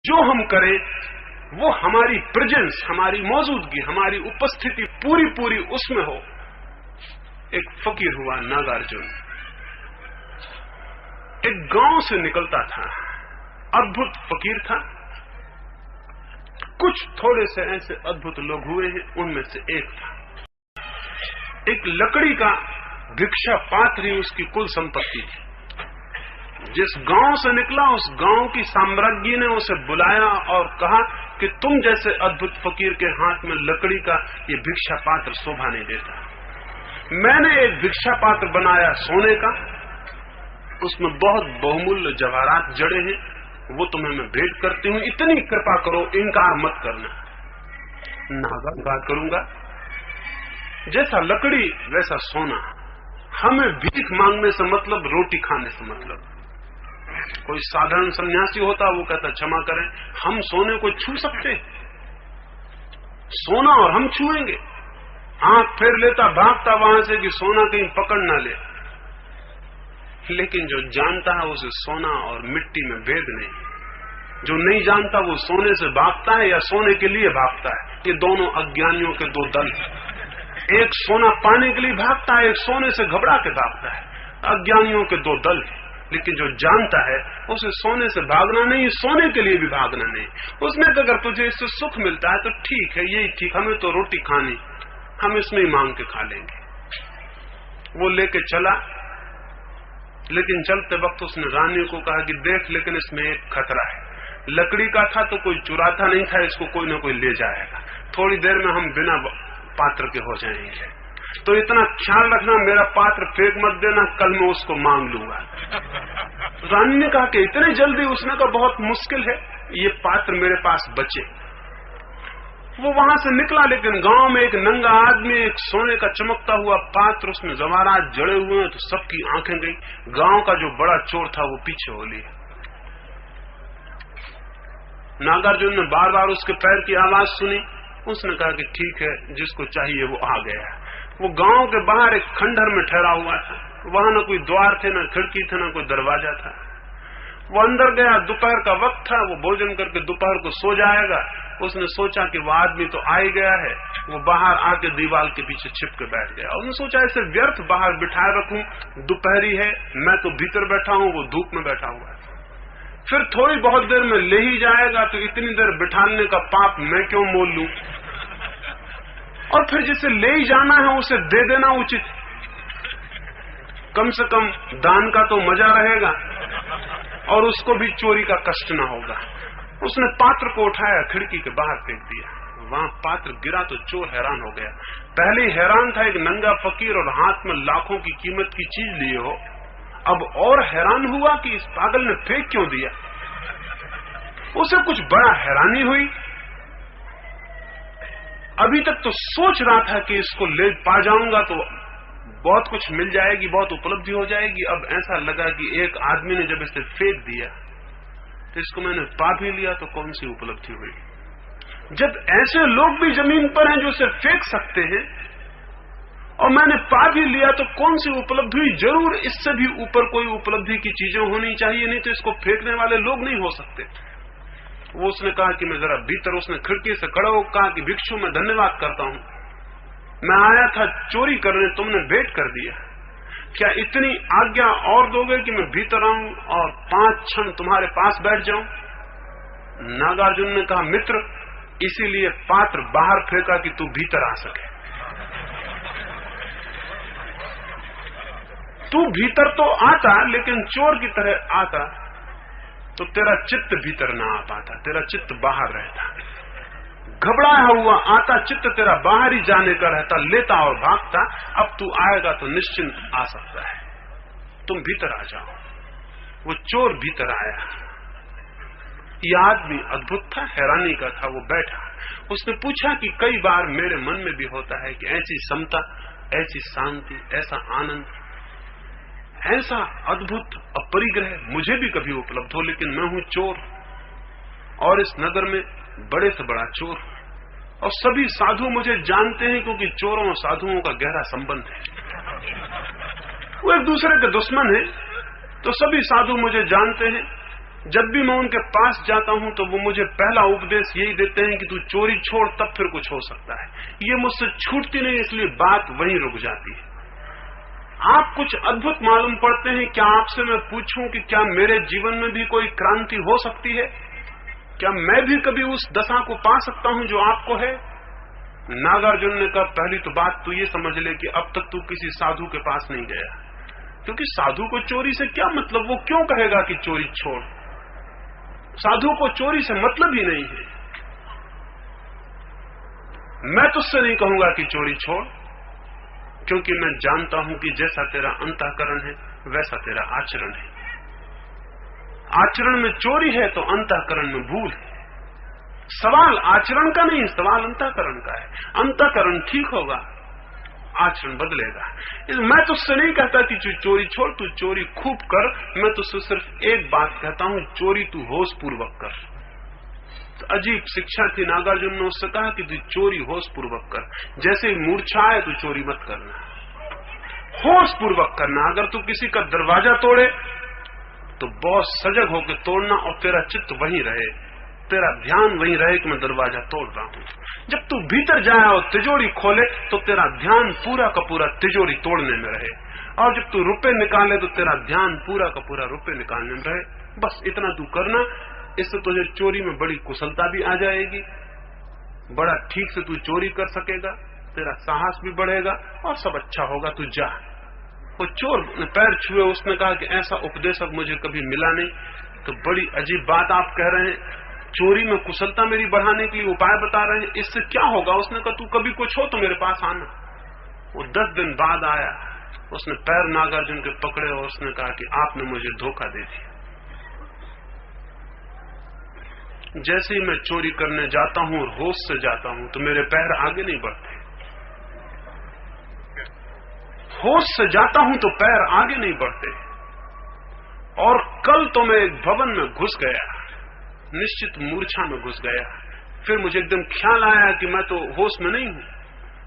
जो हम करें वो हमारी प्रेजेंस, हमारी मौजूदगी, हमारी उपस्थिति पूरी पूरी उसमें हो। एक फकीर हुआ नागार्जुन, एक गांव से निकलता था, अद्भुत फकीर था। कुछ थोड़े से ऐसे अद्भुत लोग हुए हैं, उनमें से एक था। एक लकड़ी का भिक्षा पात्र ही उसकी कुल संपत्ति थी। जिस गांव से निकला उस गांव की साम्राज्ञी ने उसे बुलाया और कहा कि तुम जैसे अद्भुत फकीर के हाथ में लकड़ी का ये भिक्षा पात्र शोभा नहीं देता। मैंने एक भिक्षा पात्र बनाया सोने का, उसमें बहुत बहुमूल्य जवाहरात जड़े हैं, वो तुम्हें मैं भेंट करती हूं, इतनी कृपा करो, इनकार मत करना। नागार्जुन करूंगा, जैसा लकड़ी वैसा सोना। हमें भीख मांगने से मतलब, रोटी खाने से मतलब। कोई साधारण सन्यासी होता, वो कहता क्षमा करें, हम सोने को छू सकते? सोना और हम छुएंगे? आंख फेर लेता, भागता वहां से कि सोना कहीं पकड़ ना ले। लेकिन जो जानता है उसे सोना और मिट्टी में भेद नहीं। जो नहीं जानता वो सोने से भागता है या सोने के लिए भागता है। ये दोनों अज्ञानियों के दो दल। एक सोना पाने के लिए भागता है, एक सोने से घबरा के भागता है। अज्ञानियों के दो दल हैं। लेकिन जो जानता है उसे सोने से भागना नहीं, सोने के लिए भी भागना नहीं। उसने तो अगर तुझे इससे सुख मिलता है तो ठीक है, यही ठीक, हमें तो रोटी खानी, हम इसमें ही मांग के खा लेंगे। वो लेके चला, लेकिन चलते वक्त उसने रानी को कहा कि देख, लेकिन इसमें एक खतरा है। लकड़ी का था तो कोई चुराता नहीं था, इसको कोई ना कोई ले जाएगा। थोड़ी देर में हम बिना पात्र के हो जाएंगे, तो इतना ख्याल रखना, मेरा पात्र फेंक मत देना, कल मैं उसको मांग लूंगा। रानी ने कहा कि इतने जल्दी? उसने कहा बहुत मुश्किल है ये पात्र मेरे पास बचे। वो वहां से निकला, लेकिन गांव में एक नंगा आदमी एक सोने का चमकता हुआ पात्र, उसमें जवाहरात जड़े हुए हैं, तो सबकी आंखें गई। गांव का जो बड़ा चोर था वो पीछे हो लिया। नागार्जुन ने बार बार उसके पैर की आवाज सुनी। उसने कहा कि ठीक है, जिसको चाहिए वो आ गया। वो गांव के बाहर एक खंडहर में ठहरा हुआ था। वहां न कोई द्वार थे, न खिड़की थे, न कोई दरवाजा था। वो अंदर गया, दोपहर का वक्त था, वो भोजन करके दोपहर को सो जाएगा। उसने सोचा कि वो आदमी तो आ ही गया है। वो बाहर आके दीवार के पीछे छिप के बैठ गया। उसने सोचा ऐसे व्यर्थ बाहर बिठाए रखूं, दोपहरी है, मैं तो भीतर बैठा हूं, वो धूप में बैठा हुआ है। फिर थोड़ी बहुत देर में ले ही जाएगा, तो इतनी देर बिठाने का पाप मैं क्यों मोल लूं। और फिर जिसे ले ही जाना है उसे दे देना उचित, कम से कम दान का तो मजा रहेगा और उसको भी चोरी का कष्ट न होगा। उसने पात्र को उठाया, खिड़की के बाहर फेंक दिया। वहां पात्र गिरा तो चोर हैरान हो गया। पहले हैरान था, एक नंगा फकीर और हाथ में लाखों की कीमत की चीज लिए हो। अब और हैरान हुआ कि इस पागल ने फेंक क्यों दिया। उसे कुछ बड़ा हैरानी हुई। अभी तक तो सोच रहा था कि इसको ले पा जाऊंगा तो बहुत कुछ मिल जाएगी, बहुत उपलब्धि हो जाएगी। अब ऐसा लगा कि एक आदमी ने जब इसे फेंक दिया तो इसको मैंने पा भी लिया तो कौन सी उपलब्धि हुई। जब ऐसे लोग भी जमीन पर हैं जो इसे फेंक सकते हैं और मैंने पा भी लिया तो कौन सी उपलब्धि हुई। जरूर इससे भी ऊपर कोई उपलब्धि की चीजें होनी चाहिए, नहीं तो इसको फेंकने वाले लोग नहीं हो सकते। वो उसने कहा कि मैं जरा भीतर, उसने खिड़की से खड़ा होकर कहा कि भिक्षु मैं धन्यवाद करता हूं, मैं आया था चोरी करने, तुमने भेंट कर दिया। क्या इतनी आज्ञा और दोगे कि मैं भीतर आऊं और 5 क्षण तुम्हारे पास बैठ जाऊं। नागार्जुन ने कहा मित्र, इसीलिए पात्र बाहर फेंका कि तू भीतर आ सके। तू भीतर तो आता, लेकिन चोर की तरह आता तो तेरा चित्त भीतर ना आ पाता, तेरा चित्त बाहर रहता। घबराया हुआ आता चित्त तेरा बाहर ही जाने का रहता, लेता और भागता। अब तू आएगा तो निश्चिंत आ सकता है, तुम भीतर आ जाओ। वो चोर भीतर आया। यह आदमी अद्भुत था, हैरानी का था। वो बैठा, उसने पूछा कि कई बार मेरे मन में भी होता है कि ऐसी समता, ऐसी शांति, ऐसा आनंद, ऐसा अद्भुत अपरिग्रह मुझे भी कभी उपलब्ध हो, लेकिन मैं हूं चोर और इस नगर में बड़े से बड़ा चोर, और सभी साधु मुझे जानते हैं क्योंकि चोरों और साधुओं का गहरा संबंध है। वो एक दूसरे के दुश्मन है, तो सभी साधु मुझे जानते हैं जब भी मैं उनके पास जाता हूं तो वो मुझे पहला उपदेश यही देते हैं कि तू चोरी छोड़, तब फिर कुछ हो सकता है। ये मुझसे छूटती नहीं, इसलिए बात वहीं रुक जाती है। आप कुछ अद्भुत मालूम पड़ते हैं। क्या आपसे मैं पूछूं कि क्या मेरे जीवन में भी कोई क्रांति हो सकती है? क्या मैं भी कभी उस दशा को पा सकता हूं जो आपको है? नागार्जुन ने कहा, पहली तो बात तू ये समझ ले कि अब तक तू किसी साधु के पास नहीं गया, क्योंकि साधु को चोरी से क्या मतलब? वो क्यों कहेगा कि चोरी छोड़? साधु को चोरी से मतलब ही नहीं है। मैं तुझसे नहीं कहूंगा कि चोरी छोड़, क्योंकि मैं जानता हूं कि जैसा तेरा अंतःकरण है वैसा तेरा आचरण है। आचरण में चोरी है तो अंतःकरण में भूल है। सवाल आचरण का नहीं, सवाल अंतःकरण का है। अंतःकरण ठीक होगा, आचरण बदलेगा। मैं तुझसे नहीं कहता कि तू चोरी छोड़, तू चोरी खूब कर। मैं तुझसे सिर्फ एक बात कहता हूं, चोरी तू होश पूर्वक कर। तो अजीब शिक्षा थी। नागार्जुन ने उससे कहा कि तू चोरी होश पूर्वक कर। जैसे ही मूर्छा आए तो चोरी मत करना, होश पूर्वक करना। अगर तू किसी का दरवाजा तोड़े तो बहुत सजग होकर तोड़ना, और तेरा चित्त वहीं रहे, तेरा ध्यान वहीं रहे कि मैं दरवाजा तोड़ रहा हूं। जब तू भीतर जाए और तिजोरी खोले तो तेरा ध्यान पूरा का पूरा तिजोरी तोड़ने में रहे, और जब तू रुपए निकाले तो तेरा ध्यान पूरा का पूरा रुपए निकालने में रहे। बस इतना तू करना, इससे तुझे चोरी में बड़ी कुशलता भी आ जाएगी, बड़ा ठीक से तू चोरी कर सकेगा, तेरा साहस भी बढ़ेगा और सब अच्छा होगा। तू जा। वो चोर ने पैर छुए, उसने कहा कि ऐसा उपदेशक मुझे कभी मिला नहीं। तो बड़ी अजीब बात आप कह रहे हैं, चोरी में कुशलता मेरी बढ़ाने के लिए उपाय बता रहे हैं, इससे क्या होगा? उसने कहा तू कभी कुछ हो तो मेरे पास आना। वो 10 दिन बाद आया, उसने पैर नागार्जुन के पकड़े और उसने कहा कि आपने मुझे धोखा दे दिया। जैसे ही मैं चोरी करने जाता हूं और होश से जाता हूं तो मेरे पैर आगे नहीं बढ़ते, होश से जाता हूं तो पैर आगे नहीं बढ़ते। और कल तो मैं एक भवन में घुस गया, निश्चित मूर्छा में घुस गया। फिर मुझे एकदम ख्याल आया कि मैं तो होश में नहीं हूं,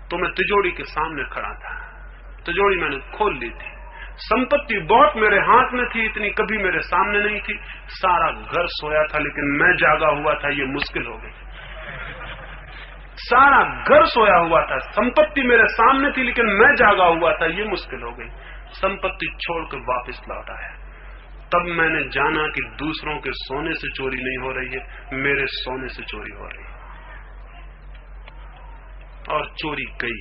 तो मैं तिजोरी के सामने खड़ा था। तिजोरी मैंने खोल ली थी, संपत्ति बहुत मेरे हाथ में थी, इतनी कभी मेरे सामने नहीं थी। सारा घर सोया था लेकिन मैं जागा हुआ था, ये मुश्किल हो गई। सारा घर सोया हुआ था, संपत्ति मेरे सामने थी लेकिन मैं जागा हुआ था, ये मुश्किल हो गई। संपत्ति छोड़कर वापस लौट आया। तब मैंने जाना कि दूसरों के सोने से चोरी नहीं हो रही है, मेरे सोने से चोरी हो रही है। और चोरी गई,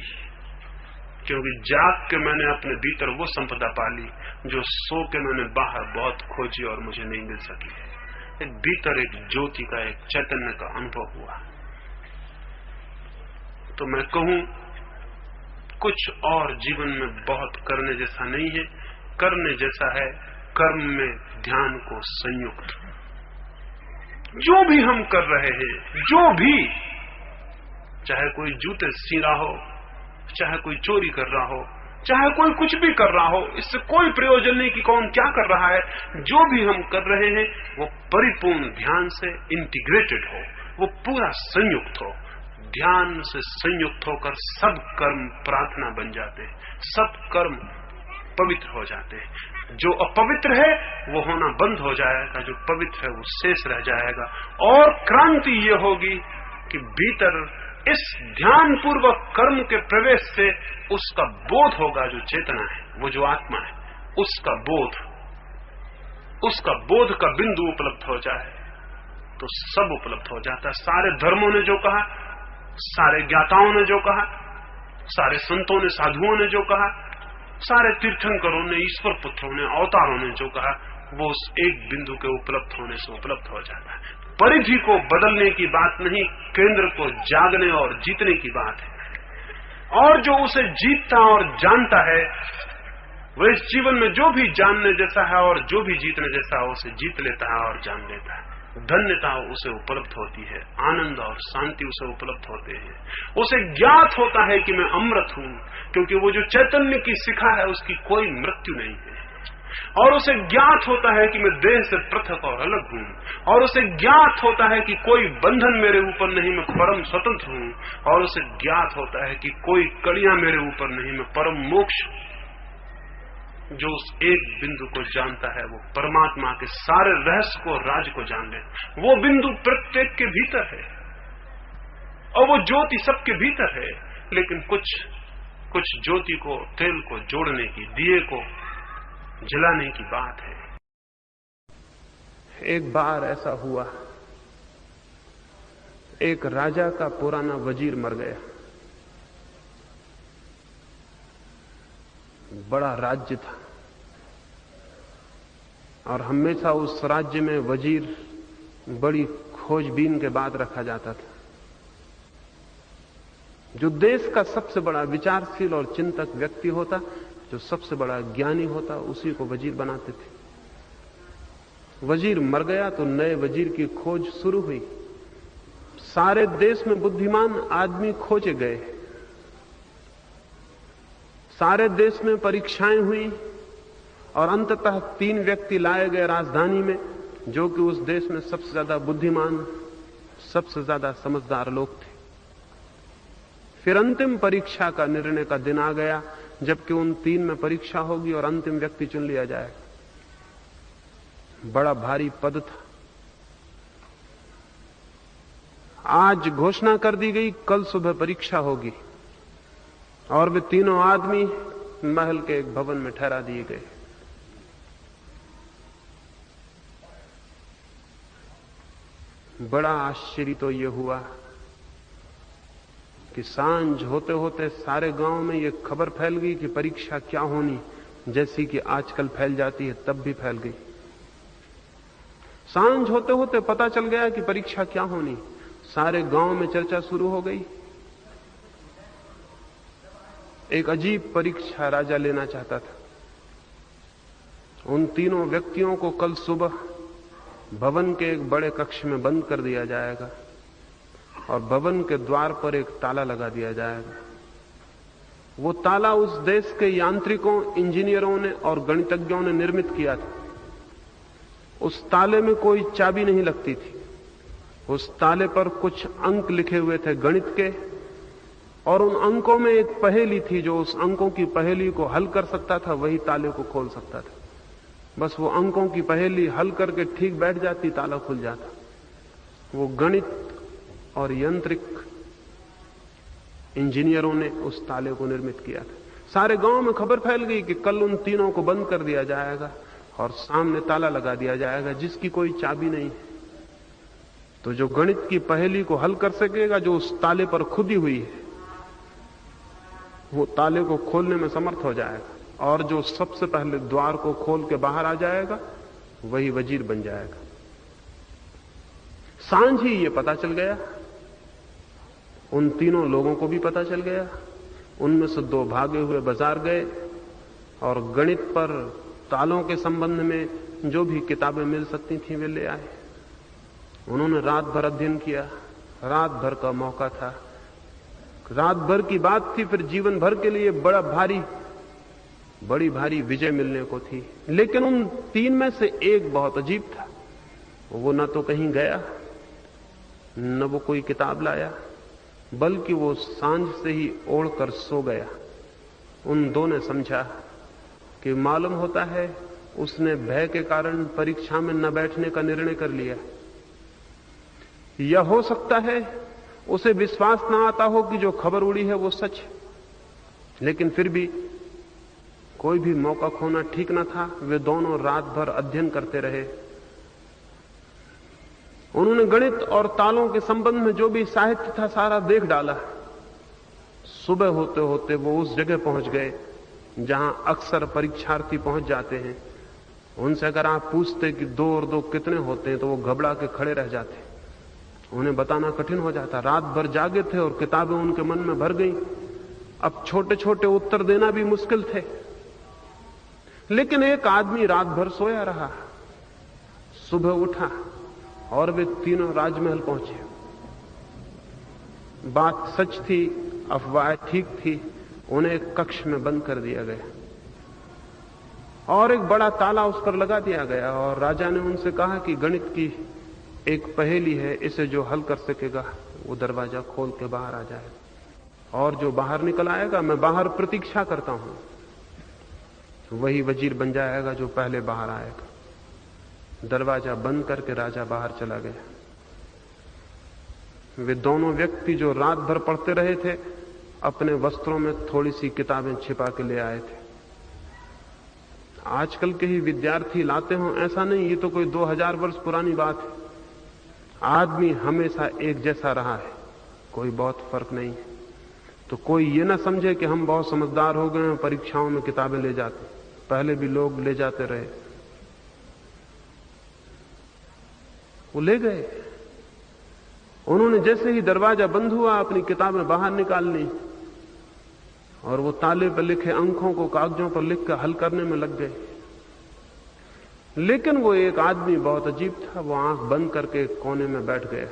क्योंकि जाग के मैंने अपने भीतर वो संपदा पाली जो सो के मैंने बाहर बहुत खोजी और मुझे नहीं मिल सकी। एक भीतर एक ज्योति का, एक चैतन्य का अनुभव हुआ। तो मैं कहूं, कुछ और जीवन में बहुत करने जैसा नहीं है। करने जैसा है कर्म में ध्यान को संयुक्त। जो भी हम कर रहे हैं, जो भी, चाहे कोई जूते सी रहा हो, चाहे कोई चोरी कर रहा हो, चाहे कोई कुछ भी कर रहा हो, इससे कोई प्रयोजन नहीं कि कौन क्या कर रहा है। जो भी हम कर रहे हैं वो परिपूर्ण ध्यान से इंटीग्रेटेड हो, वो पूरा संयुक्त हो। ध्यान से संयुक्त होकर सब कर्म प्रार्थना बन जाते हैं, सब कर्म पवित्र हो जाते हैं। जो अपवित्र है वो होना बंद हो जाएगा, जो पवित्र है वो शेष रह जाएगा। और क्रांति ये होगी कि भीतर इस ध्यान पूर्वक कर्म के प्रवेश से उसका बोध होगा, जो चेतना है, वो जो आत्मा है, उसका बोध का बिंदु उपलब्ध हो जाए तो सब उपलब्ध हो जाता है। सारे धर्मों ने जो कहा, सारे ज्ञाताओं ने जो कहा, सारे संतों ने, साधुओं ने जो कहा, सारे तीर्थंकरों ने, ईश्वर पुत्रों ने, अवतारों ने जो कहा, वो उस एक बिंदु के उपलब्ध होने से उपलब्ध हो जाता है। परिधि को बदलने की बात नहीं, केंद्र को जागने और जीतने की बात है। और जो उसे जीतता और जानता है, वह इस जीवन में जो भी जानने जैसा है और जो भी जीतने जैसा है उसे जीत लेता है और जान लेता है। धन्यता उसे उपलब्ध होती है, आनंद और शांति उसे उपलब्ध होते हैं। उसे ज्ञात होता है कि मैं अमृत हूं, क्योंकि वो जो चैतन्य की शिखा है उसकी कोई मृत्यु नहीं है। और उसे ज्ञात होता है कि मैं देह से पृथक और अलग हूं। और उसे ज्ञात होता है कि कोई बंधन मेरे ऊपर नहीं, मैं परम स्वतंत्र हूं। और उसे ज्ञात होता है कि कोई कड़ियां मेरे ऊपर नहीं, मैं परम मोक्ष हूं। जो उस एक बिंदु को जानता है वो परमात्मा के सारे रहस्य को, राज को जान ले। वो बिंदु प्रत्येक के भीतर है और वो ज्योति सबके भीतर है, लेकिन कुछ ज्योति को, तेल को जोड़ने की, दिए को जलाने की बात है। एक बार ऐसा हुआ, एक राजा का पुराना वजीर मर गया। बड़ा राज्य था और हमेशा उस राज्य में वजीर बड़ी खोजबीन के बाद रखा जाता था। जो देश का सबसे बड़ा विचारशील और चिंतक व्यक्ति होता, जो सबसे बड़ा ज्ञानी होता, उसी को वजीर बनाते थे। वजीर मर गया तो नए वजीर की खोज शुरू हुई। सारे देश में बुद्धिमान आदमी खोजे गए, सारे देश में परीक्षाएं हुई और अंततः 3 व्यक्ति लाए गए राजधानी में, जो कि उस देश में सबसे ज्यादा बुद्धिमान, सबसे ज्यादा समझदार लोग थे। फिर अंतिम परीक्षा का निर्णय का दिन आ गया, जबकि उन 3 में परीक्षा होगी और अंतिम व्यक्ति चुन लिया जाएगा। बड़ा भारी पद था। आज घोषणा कर दी गई, कल सुबह परीक्षा होगी और वे तीनों आदमी महल के एक भवन में ठहरा दिए गए। बड़ा आश्चर्य तो यह हुआ कि सांझ होते होते सारे गांव में यह खबर फैल गई कि परीक्षा क्या होनी, जैसी कि आजकल फैल जाती है तब भी फैल गई। सांझ होते होते पता चल गया कि परीक्षा क्या होनी। सारे गांव में चर्चा शुरू हो गई। एक अजीब परीक्षा राजा लेना चाहता था। उन तीनों व्यक्तियों को कल सुबह भवन के एक बड़े कक्ष में बंद कर दिया जाएगा और भवन के द्वार पर एक ताला लगा दिया जाएगा। वो ताला उस देश के यांत्रिकों, इंजीनियरों ने और गणितज्ञों ने निर्मित किया था। उस ताले में कोई चाबी नहीं लगती थी। उस ताले पर कुछ अंक लिखे हुए थे गणित के, और उन अंकों में एक पहेली थी। जो उस अंकों की पहेली को हल कर सकता था वही ताले को खोल सकता था। बस वो अंकों की पहेली हल करके ठीक बैठ जाती, ताला खुल जाता। वो गणित और यांत्रिक इंजीनियरों ने उस ताले को निर्मित किया था। सारे गांव में खबर फैल गई कि कल उन तीनों को बंद कर दिया जाएगा और सामने ताला लगा दिया जाएगा जिसकी कोई चाबी नहीं है। तो जो गणित की पहेली को हल कर सकेगा, जो उस ताले पर खुदी हुई है, वो ताले को खोलने में समर्थ हो जाएगा, और जो सबसे पहले द्वार को खोल के बाहर आ जाएगा वही वजीर बन जाएगा। सांझ ही ये पता चल गया। उन तीनों लोगों को भी पता चल गया। उनमें से 2 भागे हुए बाजार गए और गणित पर तालों के संबंध में जो भी किताबें मिल सकती थी वे ले आए। उन्होंने रात भर अध्ययन किया। रात भर का मौका था, रात भर की बात थी। फिर जीवन भर के लिए बड़ी भारी विजय मिलने को थी। लेकिन उन 3 में से एक बहुत अजीब था। वो न तो कहीं गया, न वो कोई किताब लाया, बल्कि वो सांझ से ही ओढ़कर सो गया। उन 2 ने समझा कि मालूम होता है उसने भय के कारण परीक्षा में न बैठने का निर्णय कर लिया, या हो सकता है उसे विश्वास न आता हो कि जो खबर उड़ी है वो सच है। लेकिन फिर भी कोई भी मौका खोना ठीक न था। वे दोनों रात भर अध्ययन करते रहे। उन्होंने गणित और तालों के संबंध में जो भी साहित्य था सारा देख डाला। सुबह होते होते वो उस जगह पहुंच गए जहां अक्सर परीक्षार्थी पहुंच जाते हैं। उनसे अगर आप पूछते कि 2 और 2 कितने होते हैं तो वो घबरा के खड़े रह जाते। उन्हें बताना कठिन हो जाता। रात भर जागे थे और किताबें उनके मन में भर गई। अब छोटे छोटे उत्तर देना भी मुश्किल थे। लेकिन एक आदमी रात भर सोया रहा। सुबह उठा और वे तीनों राजमहल पहुंचे। बात सच थी, अफवाह ठीक थी। उन्हें एक कक्ष में बंद कर दिया गया और एक बड़ा ताला उस पर लगा दिया गया। और राजा ने उनसे कहा कि गणित की एक पहेली है, इसे जो हल कर सकेगा वो दरवाजा खोल के बाहर आ जाएगा, और जो बाहर निकल आएगा मैं बाहर प्रतीक्षा करता हूं। वही वजीर बन जाएगा जो पहले बाहर आएगा। दरवाजा बंद करके राजा बाहर चला गया। वे दोनों व्यक्ति जो रात भर पढ़ते रहे थे, अपने वस्त्रों में थोड़ी सी किताबें छिपा के ले आए थे। आजकल के ही विद्यार्थी लाते हों ऐसा नहीं, ये तो कोई 2000 वर्ष पुरानी बात है। आदमी हमेशा एक जैसा रहा है, कोई बहुत फर्क नहीं है। तो कोई ये ना समझे कि हम बहुत समझदार हो गए हैं, परीक्षाओं में किताबें ले जाते। पहले भी लोग ले जाते रहे, वो ले गए। उन्होंने जैसे ही दरवाजा बंद हुआ अपनी किताबें बाहर निकाल ली और वो ताले पर लिखे अंकों को कागजों पर लिखकर हल करने में लग गए। लेकिन वो एक आदमी बहुत अजीब था, वो आंख बंद करके कोने में बैठ गया।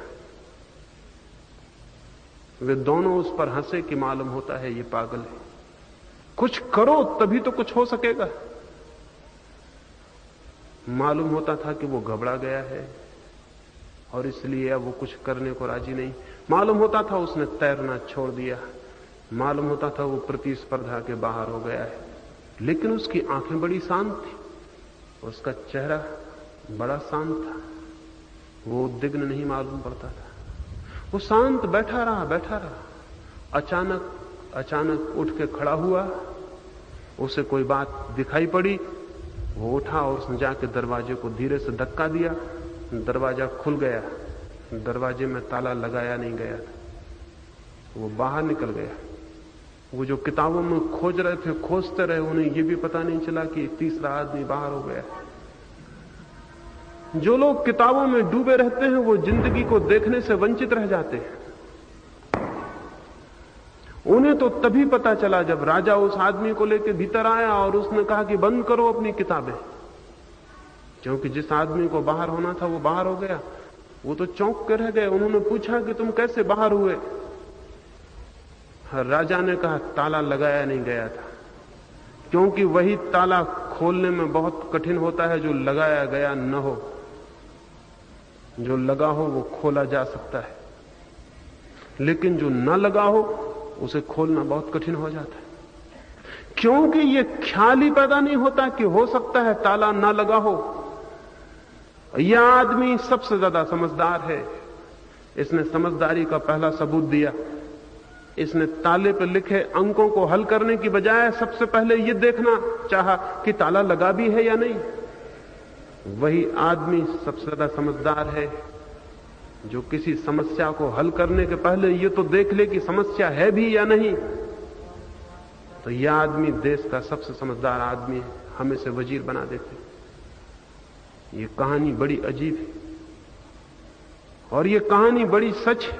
वे दोनों उस पर हंसे कि मालूम होता है ये पागल है, कुछ करो तभी तो कुछ हो सकेगा। मालूम होता था कि वो घबरा गया है और इसलिए अब वो कुछ करने को राजी नहीं। मालूम होता था उसने तैरना छोड़ दिया, मालूम होता था वो प्रतिस्पर्धा के बाहर हो गया है। लेकिन उसकी आंखें बड़ी शांत थी, उसका चेहरा बड़ा शांत था, वो उद्विग्न नहीं मालूम पड़ता था। वो शांत बैठा रहा। अचानक उठ के खड़ा हुआ, उसे कोई बात दिखाई पड़ी। वो उठा और उसने जाके दरवाजे को धीरे से धक्का दिया। दरवाजा खुल गया। दरवाजे में ताला लगाया नहीं गया था। वो बाहर निकल गया। वो जो किताबों में खोज रहे थे खोजते रहे, उन्हें ये भी पता नहीं चला कि तीसरा आदमी बाहर हो गया। जो लोग किताबों में डूबे रहते हैं वो जिंदगी को देखने से वंचित रह जाते हैं। उन्हें तो तभी पता चला जब राजा उस आदमी को लेकर भीतर आया और उसने कहा कि बंद करो अपनी किताबें, क्योंकि जिस आदमी को बाहर होना था वो बाहर हो गया। वो तो चौंक कर रह गए। उन्होंने पूछा कि तुम कैसे बाहर हुए? राजा ने कहा ताला लगाया नहीं गया था, क्योंकि वही ताला खोलने में बहुत कठिन होता है जो लगाया गया न हो। जो लगा हो वो खोला जा सकता है, लेकिन जो न लगा हो उसे खोलना बहुत कठिन हो जाता है। क्योंकि ये ख्याल ही पैदा नहीं होता कि हो सकता है ताला न लगा हो। यह आदमी सबसे ज्यादा समझदार है। इसने समझदारी का पहला सबूत दिया। इसने ताले पर लिखे अंकों को हल करने की बजाय सबसे पहले यह देखना चाहा कि ताला लगा भी है या नहीं। वही आदमी सबसे ज्यादा समझदार है जो किसी समस्या को हल करने के पहले ये तो देख ले कि समस्या है भी या नहीं। तो यह आदमी देश का सबसे समझदार आदमी है। हमें से वजीर बना देते। ये कहानी बड़ी अजीब है और ये कहानी बड़ी सच है।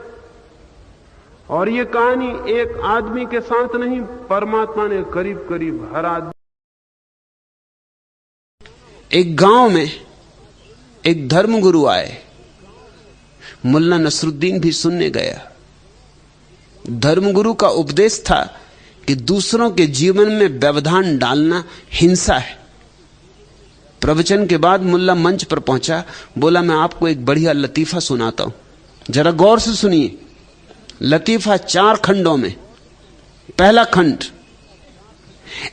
और ये कहानी एक आदमी के साथ नहीं, परमात्मा ने करीब करीब हर आदमी। एक गांव में एक धर्मगुरु आए। मुल्ला नसरुद्दीन भी सुनने गया। धर्मगुरु का उपदेश था कि दूसरों के जीवन में व्यवधान डालना हिंसा है। प्रवचन के बाद मुल्ला मंच पर पहुंचा, बोला मैं आपको एक बढ़िया लतीफा सुनाता हूं, जरा गौर से सुनिए। लतीफा 4 खंडों में। पहला खंड,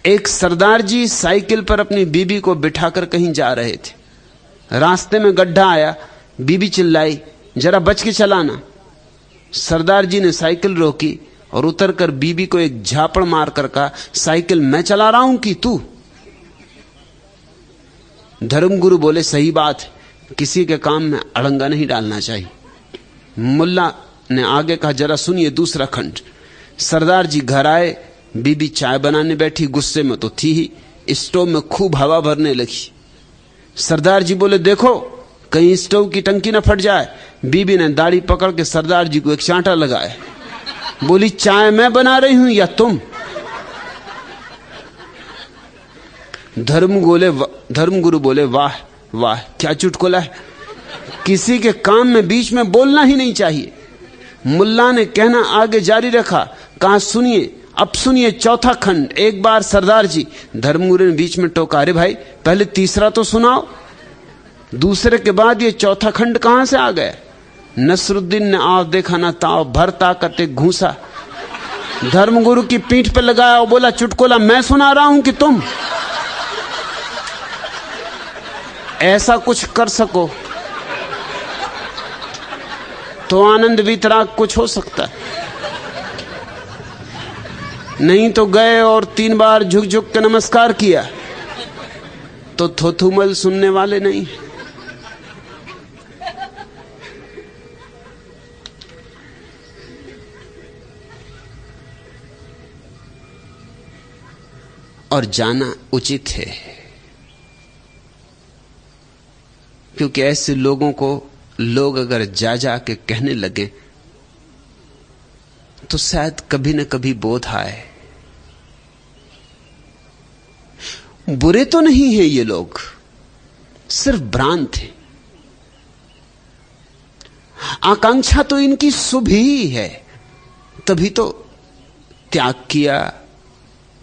एक सरदार जी साइकिल पर अपनी बीबी को बिठाकर कहीं जा रहे थे। रास्ते में गड्ढा आया, बीबी चिल्लाई जरा बच के चलाना। सरदार जी ने साइकिल रोकी और उतरकर बीबी को एक झापड़ मारकर कहा साइकिल मैं चला रहा हूं कि तू? धर्मगुरु बोले सही बात है, किसी के काम में अड़ंगा नहीं डालना चाहिए। मुल्ला ने आगे कहा जरा सुनिए दूसरा खंड। सरदार जी घर आए, बीबी चाय बनाने बैठी, गुस्से में तो थी ही, स्टोव में खूब हवा भरने लगी। सरदार जी बोले देखो कहीं स्टोव की टंकी न फट जाए। बीबी ने दाढ़ी पकड़ के सरदार जी को एक चांटा लगाया, बोली चाय मैं बना रही हूं या तुम? धर्मगुरु बोले वाह वाह क्या चुटकुला है, किसी के काम में बीच में बोलना ही नहीं चाहिए। मुल्ला ने कहना आगे जारी रखा, कहा सुनिए अब सुनिए चौथा खंड। एक बार सरदार जी, धर्मगुरु ने बीच में टोका अरे भाई पहले तीसरा तो सुनाओ। दूसरे के बाद ये चौथा खंड कहां से आ गया? नसरुद्दीन ने आव देखा ना ताव, भर ताकत एक घूंसा धर्मगुरु की पीठ पर लगाया और बोला चुटकुला मैं सुना रहा हूं कि तुम? ऐसा कुछ कर सको तो आनंद वितराग कुछ हो सकता है, नहीं तो गए और 3 बार झुक झुक के नमस्कार किया तो थोथुमल सुनने वाले नहीं। और जाना उचित है, क्योंकि ऐसे लोगों को लोग अगर जा जा के कहने लगे तो शायद कभी न कभी बोध आए। बुरे तो नहीं है ये लोग, सिर्फ भ्रांत हैं। आकांक्षा तो इनकी शुभ ही है, तभी तो त्याग किया,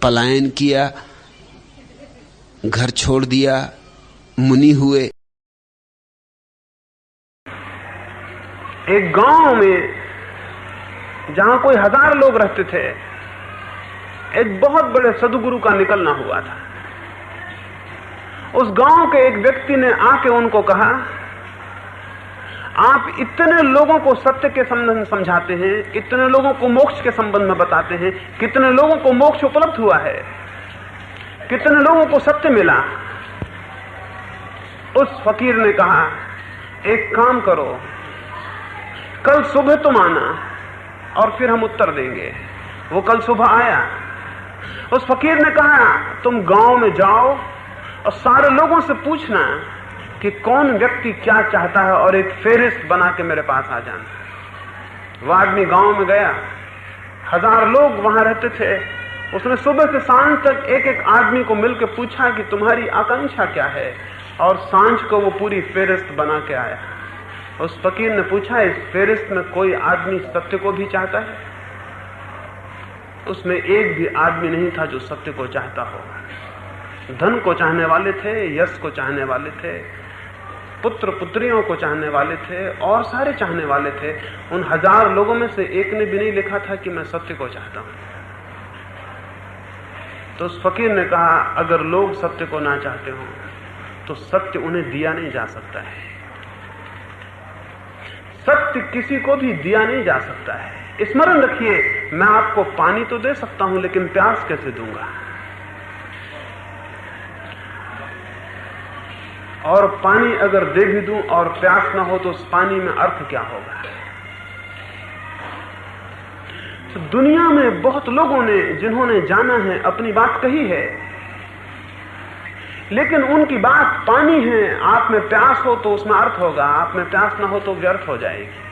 पलायन किया, घर छोड़ दिया, मुनि हुए। एक गांव में जहां कोई 1000 लोग रहते थे, एक बहुत बड़े सदगुरु का निकलना हुआ था। उस गांव के एक व्यक्ति ने आके उनको कहा, आप इतने लोगों को सत्य के संबंध में समझाते हैं, इतने लोगों को मोक्ष के संबंध में बताते हैं, कितने लोगों को मोक्ष उपलब्ध हुआ है, कितने लोगों को सत्य मिला। उस फकीर ने कहा, एक काम करो, कल सुबह तुम आना और फिर हम उत्तर देंगे। वो कल सुबह आया। उस फकीर ने कहा, तुम गांव में जाओ और सारे लोगों से पूछना कि कौन व्यक्ति क्या चाहता है और एक फेरिस्त बना के मेरे पास आ जाना। वो आदमी गांव में गया, 1000 लोग वहां रहते थे। उसने सुबह से सांझ तक एक एक आदमी को मिलकर पूछा कि तुम्हारी आकांक्षा क्या है, और सांझ को वो पूरी फेरिस्त बना के आया। उस फकीर ने पूछा, इस फेरिस्त में कोई आदमी सत्य को भी चाहता है? उसमें एक भी आदमी नहीं था जो सत्य को चाहता हो। धन को चाहने वाले थे, यश को चाहने वाले थे, पुत्र पुत्रियों को चाहने वाले थे, और सारे चाहने वाले थे। उन 1000 लोगों में से एक ने भी नहीं लिखा था कि मैं सत्य को चाहता हूं। तो उस फकीर ने कहा, अगर लोग सत्य को ना चाहते हो तो सत्य उन्हें दिया नहीं जा सकता है। सत्य किसी को भी दिया नहीं जा सकता है। स्मरण रखिए, मैं आपको पानी तो दे सकता हूं, लेकिन प्यास कैसे दूंगा? और पानी अगर दे भी दूं और प्यास ना हो तो उस पानी में अर्थ क्या होगा? तो दुनिया में बहुत लोगों ने, जिन्होंने जाना है, अपनी बात कही है, लेकिन उनकी बात पानी है। आप में प्यास हो तो उसमें अर्थ होगा, आप में प्यास ना हो तो व्यर्थ हो जाएगी।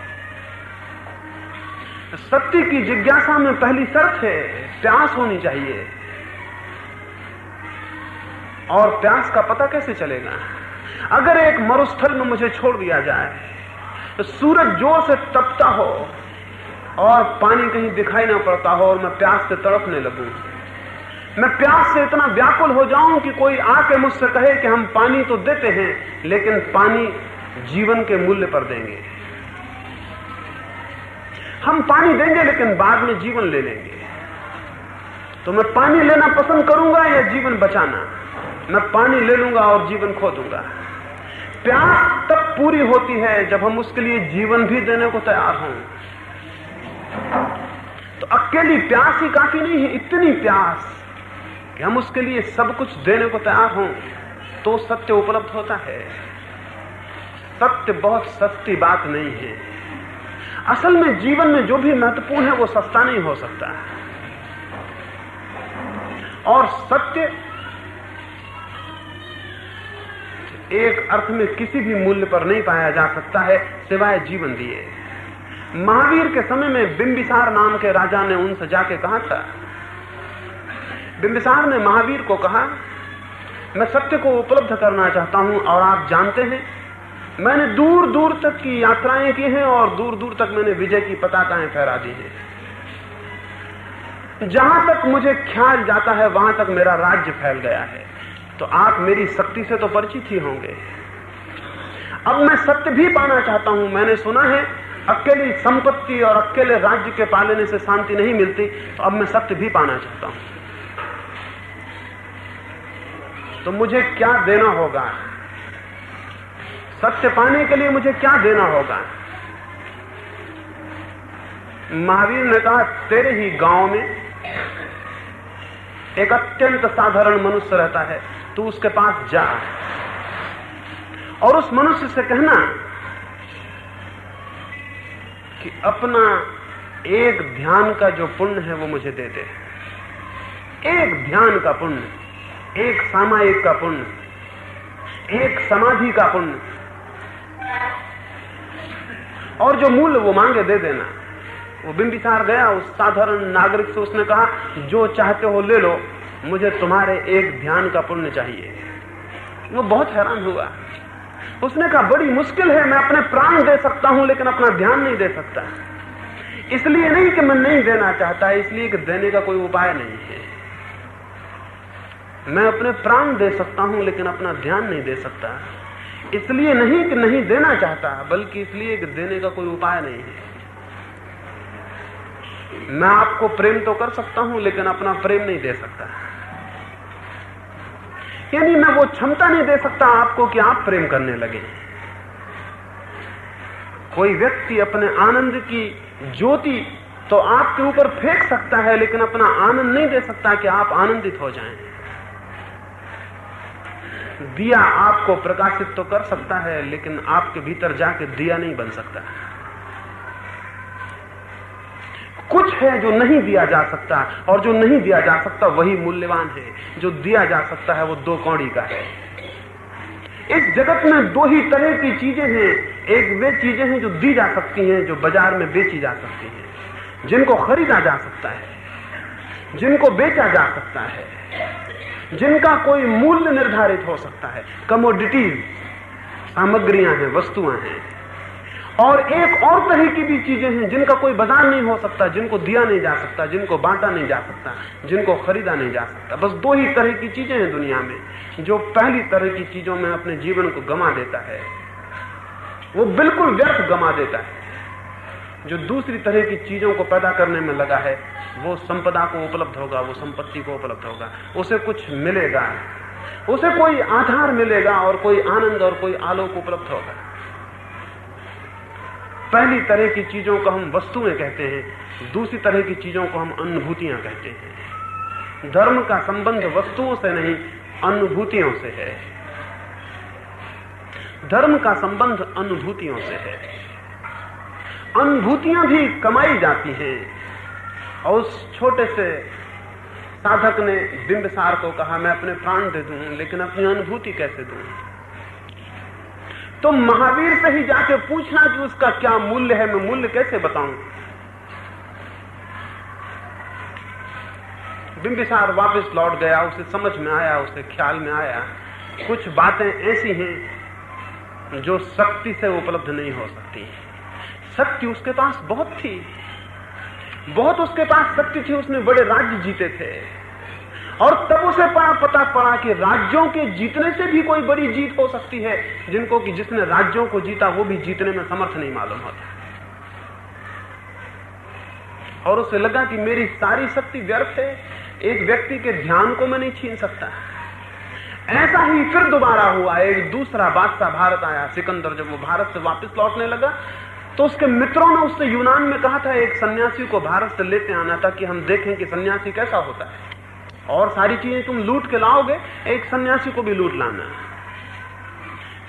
सत्य की जिज्ञासा में पहली शर्त है प्यास होनी चाहिए। और प्यास का पता कैसे चलेगा? अगर एक मरुस्थल में मुझे छोड़ दिया जाए तो सूरज जोर से तपता हो और पानी कहीं दिखाई ना पड़ता हो और मैं प्यास से तड़पने लगूं, मैं प्यास से इतना व्याकुल हो जाऊं कि कोई आके मुझसे कहे कि हम पानी तो देते हैं, लेकिन पानी जीवन के मूल्य पर देंगे। हम पानी देंगे लेकिन बाद में जीवन ले लेंगे। तो मैं पानी लेना पसंद करूंगा या जीवन बचाना? मैं पानी ले लूंगा और जीवन खो दूंगा। प्यास तब पूरी होती है जब हम उसके लिए जीवन भी देने को तैयार हों। तो अकेली प्यास ही काफी नहीं है, इतनी प्यास कि हम उसके लिए सब कुछ देने को तैयार हों, तो सत्य उपलब्ध होता है। सत्य बहुत सस्ती बात नहीं है। असल में जीवन में जो भी महत्वपूर्ण है वो सस्ता नहीं हो सकता। और सत्य एक अर्थ में किसी भी मूल्य पर नहीं पाया जा सकता है सिवाय जीवन दिए। महावीर के समय में बिंबिसार नाम के राजा ने उनसे जाके कहा था, बिंबिसार ने महावीर को कहा, मैं सत्य को उपलब्ध करना चाहता हूं और आप जानते हैं मैंने दूर दूर तक की यात्राएं की हैं और दूर दूर तक मैंने विजय की पताकाएं फहरा दी हैं। जहां तक मुझे ख्याल जाता है वहां तक मेरा राज्य फैल गया है। तो आप मेरी शक्ति से तो परिचित ही होंगे। अब मैं सत्य भी पाना चाहता हूं। मैंने सुना है अकेली संपत्ति और अकेले राज्य के पालने से शांति नहीं मिलती, तो अब मैं सत्य भी पाना चाहता हूं। तो मुझे क्या देना होगा? सत्य पाने के लिए मुझे क्या देना होगा? महावीर ने कहा, तेरे ही गांव में एक अत्यंत साधारण मनुष्य रहता है, तू उसके पास जा और उस मनुष्य से कहना कि अपना एक ध्यान का जो पुण्य है वो मुझे दे दे। एक ध्यान का पुण्य, एक सामायिक का पुण्य, एक समाधि का पुण्य, और जो मूल्य वो मांगे दे देना। वो बिंबिसार गया उस साधारण नागरिक से, उसने कहा, जो चाहते हो ले लो, मुझे तुम्हारे एक ध्यान का पुण्य चाहिए। वो बहुत हैरान हुआ। उसने कहा, बड़ी मुश्किल है, मैं अपने प्राण दे सकता हूं लेकिन अपना ध्यान नहीं दे सकता। इसलिए नहीं कि मैं नहीं देना चाहता, इसलिए कि देने का कोई उपाय नहीं है। मैं अपने प्राण दे सकता हूं लेकिन अपना ध्यान नहीं दे सकता। इसलिए नहीं कि नहीं देना चाहता, बल्कि इसलिए कि देने का कोई उपाय नहीं है। मैं आपको प्रेम तो कर सकता हूं लेकिन अपना प्रेम नहीं दे सकता। यानी मैं वो क्षमता नहीं दे सकता आपको कि आप प्रेम करने लगे। कोई व्यक्ति अपने आनंद की ज्योति तो आपके ऊपर फेंक सकता है लेकिन अपना आनंद नहीं दे सकता कि आप आनंदित हो जाएं। दिया आपको प्रकाशित तो कर सकता है लेकिन आपके भीतर जाके दिया नहीं बन सकता। कुछ है जो नहीं दिया जा सकता, और जो नहीं दिया जा सकता वही मूल्यवान है। जो दिया जा सकता है वो 2 कौड़ी का है। इस जगत में 2 ही तरह की चीजें हैं। एक वे चीजें हैं जो दी जा सकती हैं, जो बाजार में बेची जा सकती हैं, जिनको खरीदा जा सकता है, जिनको बेचा जा सकता है, जिनका कोई मूल्य निर्धारित हो सकता है। कमोडिटीज, सामग्रियां हैं, वस्तुएं हैं। और एक और तरह की भी चीजें हैं जिनका कोई बाजार नहीं हो सकता, जिनको दिया नहीं जा सकता, जिनको बांटा नहीं जा सकता, जिनको खरीदा नहीं जा सकता। बस 2 ही तरह की चीजें हैं दुनिया में। जो पहली तरह की चीजों में अपने जीवन को गंवा देता है वो बिल्कुल व्यर्थ गंवा देता है। जो दूसरी तरह की चीजों को पैदा करने में लगा है वो संपदा को उपलब्ध होगा, वो संपत्ति को उपलब्ध होगा, उसे कुछ मिलेगा, उसे कोई आधार मिलेगा और कोई आनंद और कोई आलोक उपलब्ध होगा। पहली तरह की चीजों को हम वस्तुएं कहते हैं, दूसरी तरह की चीजों को हम अनुभूतियां कहते हैं। धर्म का संबंध वस्तुओं से नहीं, अनुभूतियों से है। धर्म का संबंध अनुभूतियों से है। अनुभूतियां भी कमाई जाती हैं। और उस छोटे से साधक ने बिंबिसार को कहा, मैं अपने प्राण दे दूं लेकिन अपनी अनुभूति कैसे दूं? तो महावीर से ही जाके पूछना कि उसका क्या मूल्य है, मैं मूल्य कैसे बताऊं? बिंबिसार वापस लौट गया। उसे समझ में आया, उसे ख्याल में आया, कुछ बातें ऐसी हैं जो शक्ति से उपलब्ध नहीं हो सकती। शक्ति उसके पास बहुत थी, बहुत उसके पास शक्ति थी। उसने बड़े राज्य जीते थे और तब उसे पता पड़ा कि राज्यों के जीतने से भी कोई बड़ी जीत हो सकती है, जिनको कि जिसने राज्यों को जीता वो भी जीतने में समर्थ नहीं मालूम होता। और उसे लगा कि मेरी सारी शक्ति व्यर्थ है, एक व्यक्ति के ध्यान को मैं नहीं छीन सकता। ऐसा ही फिर दोबारा हुआ। एक दूसरा बादशाह भारत आया, सिकंदर। जब वो भारत से वापस लौटने लगा तो उसके मित्रों ने उससे यूनान में कहा था, एक सन्यासी को भारत से लेते आना था कि हम देखें कि सन्यासी कैसा होता है, और सारी चीजें तुम लूट के लाओगे, एक सन्यासी को भी लूट लाना।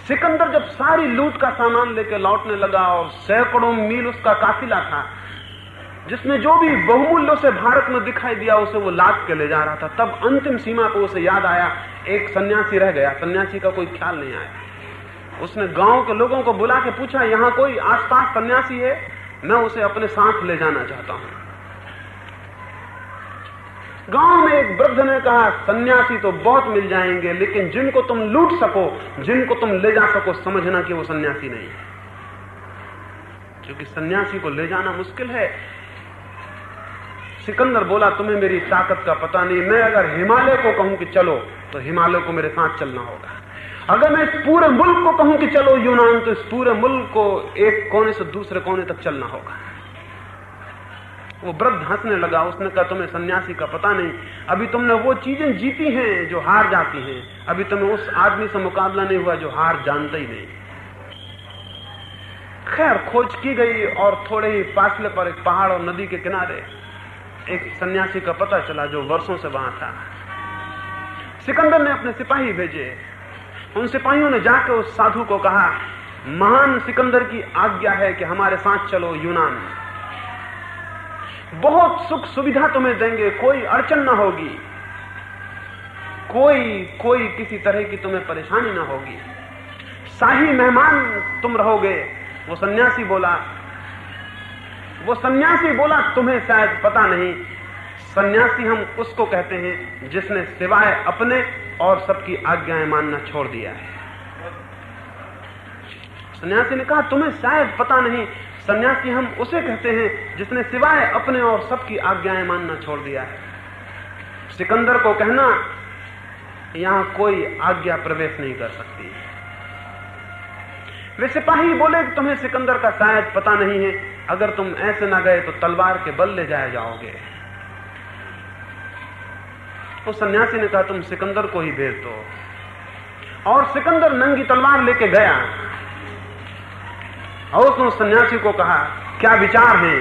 सिकंदर जब सारी लूट का सामान लेके लौटने लगा और सैकड़ों मील उसका काफिला था, जिसमें जो भी बहुमूल्य उसे भारत में दिखाई दिया उसे वो लाद के ले जा रहा था, तब अंतिम सीमा पर उसे याद आया एक सन्यासी रह गया। सन्यासी का कोई ख्याल नहीं आया। उसने गांव के लोगों को बुला के पूछा, यहां कोई आसपास सन्यासी है? मैं उसे अपने साथ ले जाना चाहता हूं। गांव में एक वृद्ध ने कहा, सन्यासी तो बहुत मिल जाएंगे, लेकिन जिनको तुम लूट सको, जिनको तुम ले जा सको, समझना कि वो सन्यासी नहीं है, क्योंकि सन्यासी को ले जाना मुश्किल है। सिकंदर बोला, तुम्हें मेरी ताकत का पता नहीं। मैं अगर हिमालय को कहूं कि चलो तो हिमालय को मेरे साथ चलना होगा। अगर मैं इस पूरे मुल्क को कहूं कि चलो यूनान, तो इस पूरे मुल्क को एक कोने से दूसरे कोने तक चलना होगा। वो वृद्ध हंसने लगा। उसने कहा, तुम्हें सन्यासी का पता नहीं, अभी तुमने वो चीजें जीती हैं जो हार जाती हैं, अभी तुम्हें उस आदमी से मुकाबला नहीं हुआ जो हार जानता ही नहीं। खैर खोज की गई और थोड़े ही फासले पर एक पहाड़ और नदी के किनारे एक सन्यासी का पता चला जो वर्षों से वहां था। सिकंदर ने अपने सिपाही भेजे। उन सिपाहियों ने जाकर उस साधु को कहा, महान सिकंदर की आज्ञा है कि हमारे साथ चलो यूनान, बहुत सुख सुविधा तुम्हें देंगे, कोई अड़चन ना होगी, कोई किसी तरह की तुम्हें परेशानी ना होगी, शाही मेहमान तुम रहोगे। वो सन्यासी बोला तुम्हें शायद पता नहीं, सन्यासी हम उसको कहते हैं जिसने सिवाय अपने और सबकी आज्ञाएं मानना छोड़ दिया है। सन्यासी ने कहा तुम्हें शायद पता नहीं, सन्यासी हम उसे कहते हैं जिसने सिवाय अपने और सबकी आज्ञाएं मानना छोड़ दिया है। सिकंदर को कहना यहां कोई आज्ञा प्रवेश नहीं कर सकती। वे सिपाही बोले कि तुम्हें सिकंदर का शायद पता नहीं है, अगर तुम ऐसे ना गए तो तलवार के बल ले जाए जाओगे। तो सन्यासी ने कहा तुम सिकंदर को ही भेज दो। और सिकंदर नंगी तलवार लेके गया और उसने सन्यासी को कहा क्या विचार है,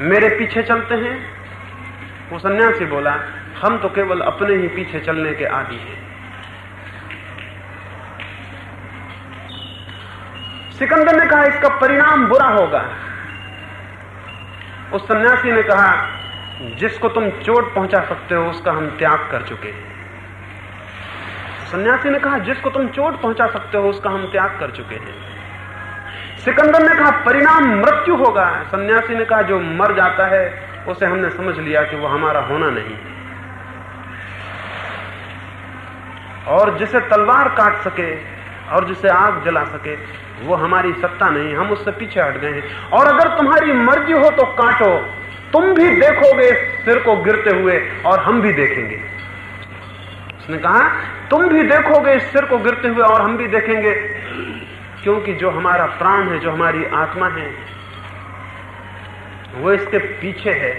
मेरे पीछे चलते हैं? वो सन्यासी बोला हम तो केवल अपने ही पीछे चलने के आदी हैं। सिकंदर ने कहा इसका परिणाम बुरा होगा। उस सन्यासी ने कहा जिसको तुम चोट पहुंचा सकते हो उसका हम त्याग कर चुके हैं। सन्यासी ने कहा जिसको तुम चोट पहुंचा सकते हो उसका हम त्याग कर चुके हैं। सिकंदर ने कहा परिणाम मृत्यु होगा। सन्यासी ने कहा जो मर जाता है उसे हमने समझ लिया कि वो हमारा होना नहीं है, और जिसे तलवार काट सके और जिसे आग जला सके वो हमारी सत्ता नहीं, हम उससे पीछे हट गए हैं। और अगर तुम्हारी मर्जी हो तो काटो, तुम भी देखोगे सिर को गिरते हुए और हम भी देखेंगे। उसने कहा तुम भी देखोगे इस सिर को गिरते हुए और हम भी देखेंगे, क्योंकि जो हमारा प्राण है, जो हमारी आत्मा है, वो इसके पीछे है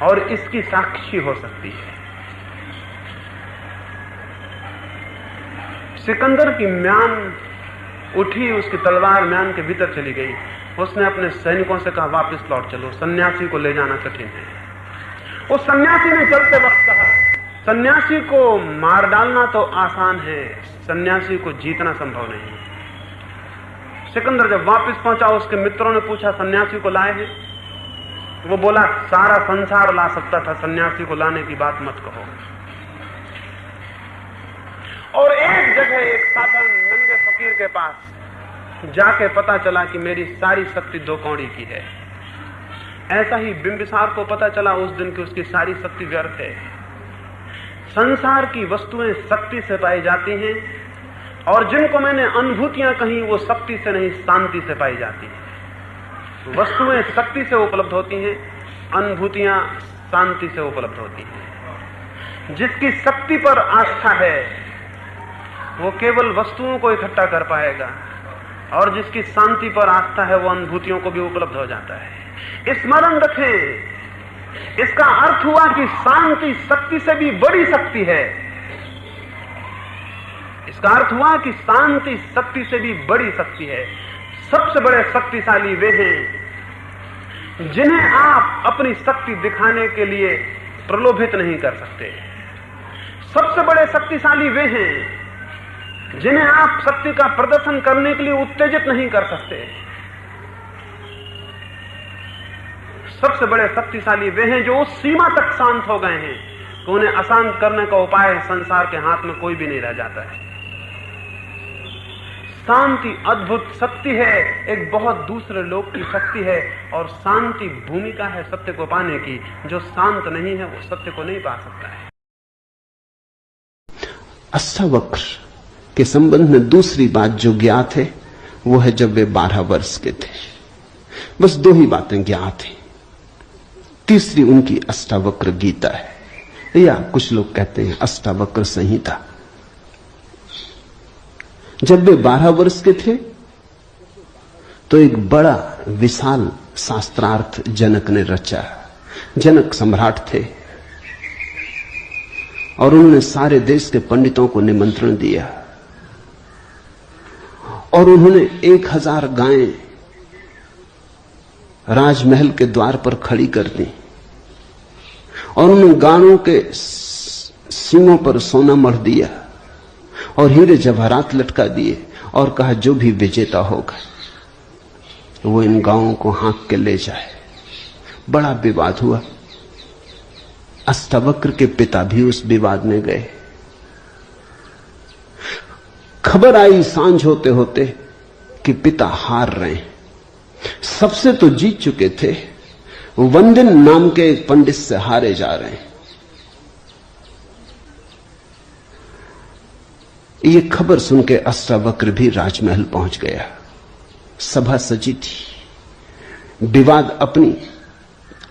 और इसकी साक्षी हो सकती है। सिकंदर की म्यान उठी, उसकी तलवार म्यान के भीतर चली गई। उसने अपने सैनिकों से कहा वापस लौट चलो, सन्यासी को ले जाना कठिन है। उस सन्यासी ने चलते वक्त कहा सन्यासी को मार डालना तो आसान है, सन्यासी को जीतना संभव नहीं। सिकंदर जब वापस पहुंचा उसके मित्रों ने पूछा सन्यासी को लाए हैं? वो बोला सारा संसार ला सकता था, सन्यासी को लाने की बात मत कहो। और एक जगह एक साधारण नंगे फकीर के पास जाके पता चला कि मेरी सारी शक्ति 2 कौड़ी की है। ऐसा ही बिंबिसार को पता चला उस दिन की उसकी सारी शक्ति व्यर्थ है। संसार की वस्तुएं शक्ति से पाई जाती हैं और जिनको मैंने अनुभूतियां कही वो शक्ति से नहीं शांति से पाई जाती हैं। वस्तुएं शक्ति से उपलब्ध होती हैं, अनुभूतियां शांति से उपलब्ध होती हैं। जिसकी शक्ति पर आस्था है वो केवल वस्तुओं को इकट्ठा कर पाएगा, और जिसकी शांति पर आस्था है वो अनुभूतियों को भी उपलब्ध हो जाता है। स्मरण रखें, इसका अर्थ हुआ कि शांति शक्ति से भी बड़ी शक्ति है। इसका अर्थ हुआ कि शांति शक्ति से भी बड़ी शक्ति है। सबसे बड़े शक्तिशाली वे हैं जिन्हें आप अपनी शक्ति दिखाने के लिए प्रलोभित नहीं कर सकते। सबसे बड़े शक्तिशाली वे हैं जिन्हें आप शक्ति का प्रदर्शन करने के लिए उत्तेजित नहीं कर सकते। सबसे बड़े शक्तिशाली वे हैं जो उस सीमा तक शांत हो गए हैं कि उन्हें अशांत करने का उपाय संसार के हाथ में कोई भी नहीं रह जाता है। शांति अद्भुत शक्ति है, एक बहुत दूसरे लोक की शक्ति है, और शांति भूमिका है सत्य को पाने की। जो शांत नहीं है वो सत्य को नहीं पा सकता है। अष्टावक्र के संबंध में दूसरी बात जो ज्ञात है वो है जब वे 12 वर्ष के थे। बस 2 ही बातें ज्ञात हैं। तीसरी उनकी अष्टावक्र गीता है, या कुछ लोग कहते हैं अष्टावक्र संहिता। जब वे 12 वर्ष के थे तो एक बड़ा विशाल शास्त्रार्थ जनक ने रचा। जनक सम्राट थे और उन्होंने सारे देश के पंडितों को निमंत्रण दिया और उन्होंने 1000 गायें राजमहल के द्वार पर खड़ी कर दी और उन गायों के सींगों पर सोना मढ़ दिया और हीरे जवाहरात लटका दिए और कहा जो भी विजेता होगा वो इन गांवों को हाँक के ले जाए। बड़ा विवाद हुआ। अष्टावक्र के पिता भी उस विवाद में गए। खबर आई सांझ होते होते कि पिता हार रहे हैं। सबसे तो जीत चुके थे, वंदन नाम के एक पंडित से हारे जा रहे हैं। ये खबर सुन के अष्टावक्र भी राजमहल पहुंच गया। सभा सजी थी। विवाद अपनी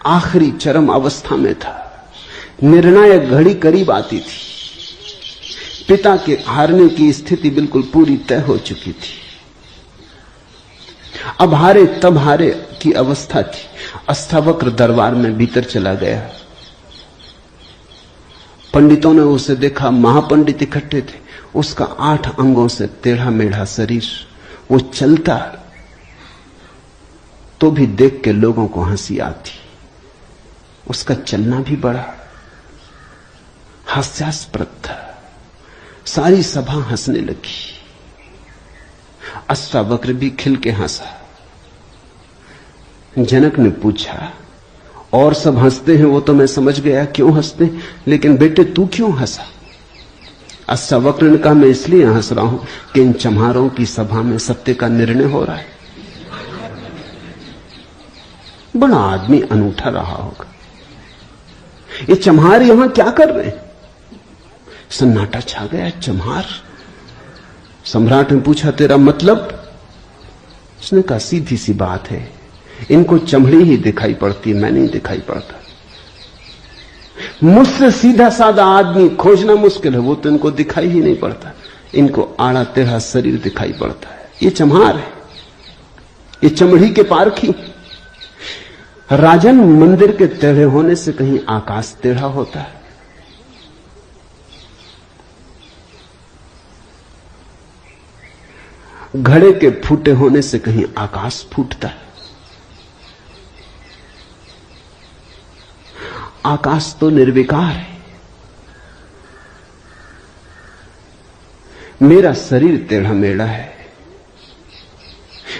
आखिरी चरम अवस्था में था। निर्णायक घड़ी करीब आती थी। पिता के हारने की स्थिति बिल्कुल पूरी तय हो चुकी थी। अब हारे तब हारे की अवस्था थी। अष्टावक्र दरबार में भीतर चला गया। पंडितों ने उसे देखा। महापंडित इकट्ठे थे। उसका 8 अंगों से टेढ़ा मेढ़ा शरीर, वो चलता तो भी देख के लोगों को हंसी आती। उसका चलना भी बड़ा हास्यास्पद था। सारी सभा हंसने लगी। अष्टावक्र भी खिल के हंसा। जनक ने पूछा, और सब हंसते हैं वो तो मैं समझ गया क्यों हंसते, लेकिन बेटे तू क्यों हंसा? अष्टावक्र ने कहा, मैं इसलिए हंस रहा हूं कि इन चम्हारों की सभा में सत्य का निर्णय हो रहा है। बड़ा आदमी अनूठा रहा होगा। ये चम्हार यहां क्या कर रहे हैं? सन्नाटा छा गया। चम्हार? सम्राट ने पूछा, तेरा मतलब? उसने कहा, सीधी सी बात है, इनको चमड़ी ही दिखाई पड़ती है, मैं नहीं दिखाई पड़ता। मुझसे सीधा साधा आदमी खोजना मुश्किल है, वो तो इनको दिखाई ही नहीं पड़ता। इनको आड़ा टेढ़ा शरीर दिखाई पड़ता है। ये चम्हार है, ये चमड़ी के पारखी। राजन, मंदिर के टेढ़े होने से कहीं आकाश टेढ़ा होता है? घड़े के फूटे होने से कहीं आकाश फूटता है? आकाश तो निर्विकार है। मेरा शरीर टेढ़ा मेढ़ा है,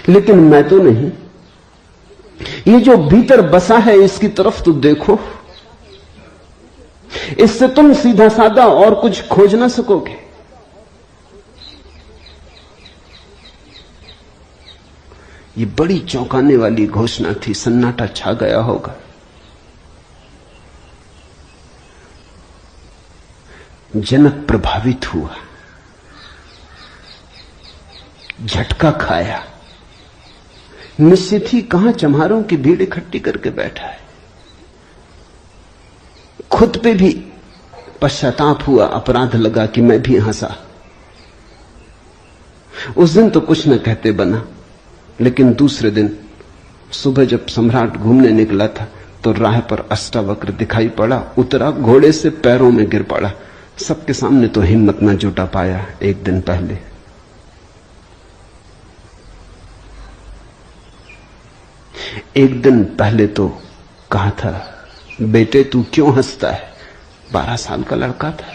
लेकिन मैं तो नहीं। ये जो भीतर बसा है इसकी तरफ तो देखो। इससे तुम सीधा साधा और कुछ खोज ना सकोगे। ये बड़ी चौंकाने वाली घोषणा थी। सन्नाटा छा गया होगा। जनक प्रभावित हुआ, झटका खाया। निश्चित ही कहां चम्हारों की भीड़ इकट्ठी करके बैठा है। खुद पे भी पश्चाताप हुआ, अपराध लगा कि मैं भी हंसा। उस दिन तो कुछ न कहते बना, लेकिन दूसरे दिन सुबह जब सम्राट घूमने निकला था तो राह पर अष्टावक्र दिखाई पड़ा। उतरा, घोड़े से पैरों में गिर पड़ा। सबके सामने तो हिम्मत न जुटा पाया। एक दिन पहले तो कहा था, बेटे तू क्यों हंसता है? 12 साल का लड़का था।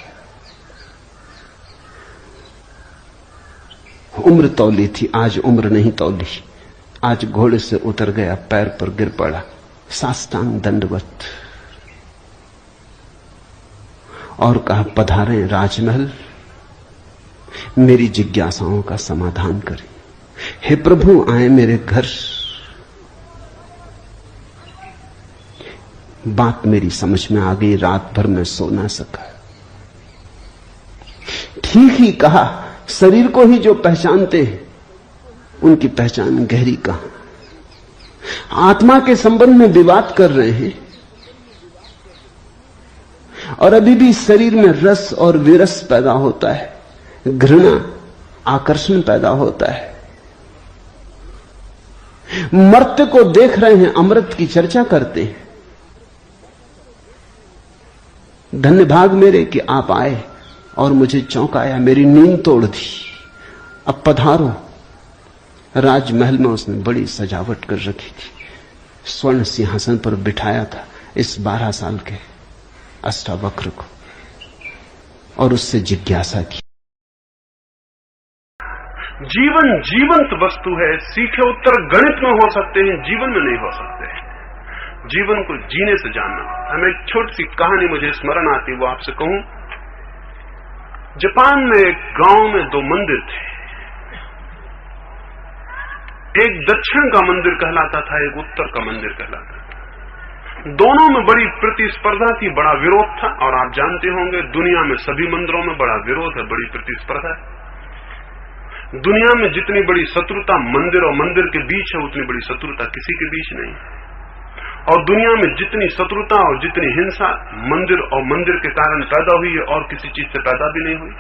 उम्र तौली थी, आज उम्र नहीं तौली। आज घोड़े से उतर गया, पैर पर गिर पड़ा, साष्टांग दंडवत, और कहा, पधारे राजमहल, मेरी जिज्ञासाओं का समाधान करें। हे प्रभु, आए मेरे घर। बात मेरी समझ में आ गई। रात भर मैं सो ना सका। ठीक ही कहा, शरीर को ही जो पहचानते हैं उनकी पहचान गहरी कहां। आत्मा के संबंध में विवाद कर रहे हैं और अभी भी शरीर में रस और विरस पैदा होता है, घृणा, आकर्षण पैदा होता है। मर्त्य को देख रहे हैं, अमृत की चर्चा करते हैं। धन्य भाग मेरे कि आप आए और मुझे चौंकाया, मेरी नींद तोड़ दी। अब पधारो, राजमहल में उसने बड़ी सजावट कर रखी थी, स्वर्ण सिंहासन पर बिठाया था इस 12 साल के अष्टावक्र को, और उससे जिज्ञासा की। जीवन जीवंत वस्तु है। सीखे उत्तर गणित में हो सकते हैं, जीवन में नहीं हो सकते। जीवन को जीने से जानना होता है। मैं एक छोटी सी कहानी मुझे स्मरण आती, वो आपसे कहूं। जापान में एक गांव में 2 मंदिर थे। एक दक्षिण का मंदिर कहलाता था, एक उत्तर का मंदिर कहलाता था। दोनों में बड़ी प्रतिस्पर्धा थी, बड़ा विरोध था। और आप जानते होंगे दुनिया में सभी मंदिरों में बड़ा विरोध है, बड़ी प्रतिस्पर्धा है। दुनिया में जितनी बड़ी शत्रुता मंदिर और मंदिर के बीच है, उतनी बड़ी शत्रुता किसी के बीच नहीं है। और दुनिया में जितनी शत्रुता और जितनी हिंसा मंदिर और मंदिर के कारण पैदा हुई है, और किसी चीज से पैदा भी नहीं हुई।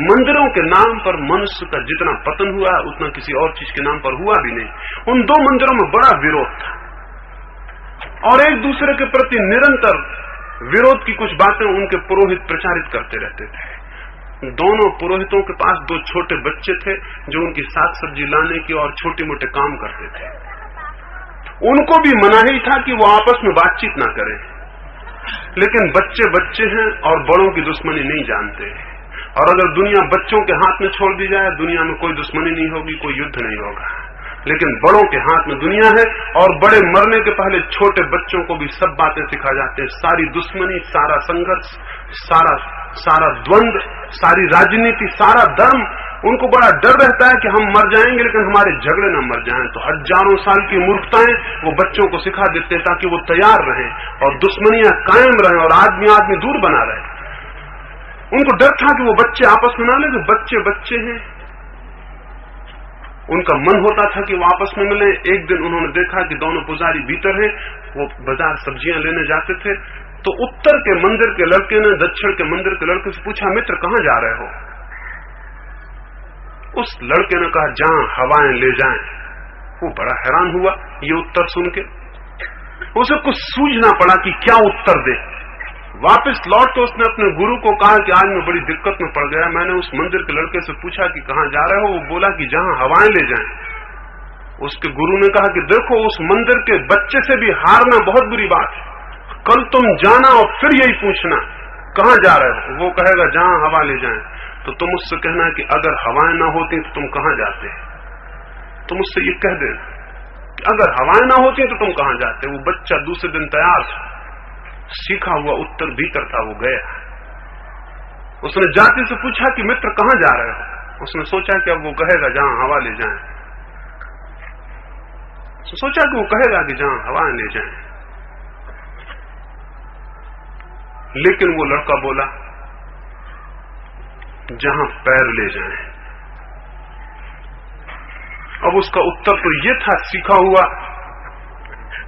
मंदिरों के नाम पर मनुष्य का जितना पतन हुआ है, उतना किसी और चीज के नाम पर हुआ भी नहीं। उन 2 मंदिरों में बड़ा विरोध था, और एक दूसरे के प्रति निरंतर विरोध की कुछ बातें उनके पुरोहित प्रचारित करते रहते थे। दोनों पुरोहितों के पास 2 छोटे बच्चे थे, जो उनकी साग सब्जी लाने की और छोटे मोटे काम करते थे। उनको भी मनाही था कि वो आपस में बातचीत ना करें, लेकिन बच्चे बच्चे हैं और बड़ों की दुश्मनी नहीं जानते। और अगर दुनिया बच्चों के हाथ में छोड़ दी जाए, दुनिया में कोई दुश्मनी नहीं होगी, कोई युद्ध नहीं होगा। लेकिन बड़ों के हाथ में दुनिया है, और बड़े मरने के पहले छोटे बच्चों को भी सब बातें सिखा जाते हैं। सारी दुश्मनी, सारा संघर्ष, सारा द्वंद्व, सारी राजनीति, सारा धर्म। उनको बड़ा डर रहता है कि हम मर जाएंगे, लेकिन हमारे झगड़े न मर जाएं। तो हजारों साल की मूर्खताएं वो बच्चों को सिखा देते हैं, ताकि वो तैयार रहें और दुश्मनियां कायम रहें और आदमी दूर बना रहे। उनको डर था कि वो बच्चे आपस में ना लगे, बच्चे बच्चे हैं। उनका मन होता था कि वो आपस में मिले। एक दिन उन्होंने देखा कि दोनों पुजारी भीतर हैं, वो बाजार सब्जियां लेने जाते थे। तो उत्तर के मंदिर के लड़के ने दक्षिण के मंदिर के लड़के से पूछा, मित्र कहां जा रहे हो? उस लड़के ने कहा, जहां हवाएं ले जाएं। वो बड़ा हैरान हुआ ये उत्तर सुन के। उसे कुछ सूझना पड़ा कि क्या उत्तर दे। वापस लौट के उसने अपने गुरु को कहा कि आज मैं बड़ी दिक्कत में पड़ गया। मैंने उस मंदिर के लड़के से पूछा कि कहां जा रहे हो? वो बोला कि जहां हवाएं ले जाएं। उसके गुरु ने कहा कि देखो, उस मंदिर के बच्चे से भी हारना बहुत बुरी बात है। कल तुम जाना और फिर यही पूछना कहां जा रहे हो। वो कहेगा जहां हवा ले जाएं। तो तुम उससे कहना कि अगर हवाएं ना होती तो तुम कहां जाते। तुम उससे ये कह देना कि अगर हवाएं ना होती तो तुम कहां जाते। वो बच्चा दूसरे दिन तैयार था, सीखा हुआ उत्तर भीतर था, वो गया। उसने जाति से पूछा कि मित्र कहां जा रहे हो? उसने सोचा कि अब वो कहेगा जहां हवा ले जाएं। सोचा कि वो कहेगा कि जहां हवा ले जाएं। लेकिन वो लड़का बोला जहां पैर ले जाएं। अब उसका उत्तर तो ये था सीखा हुआ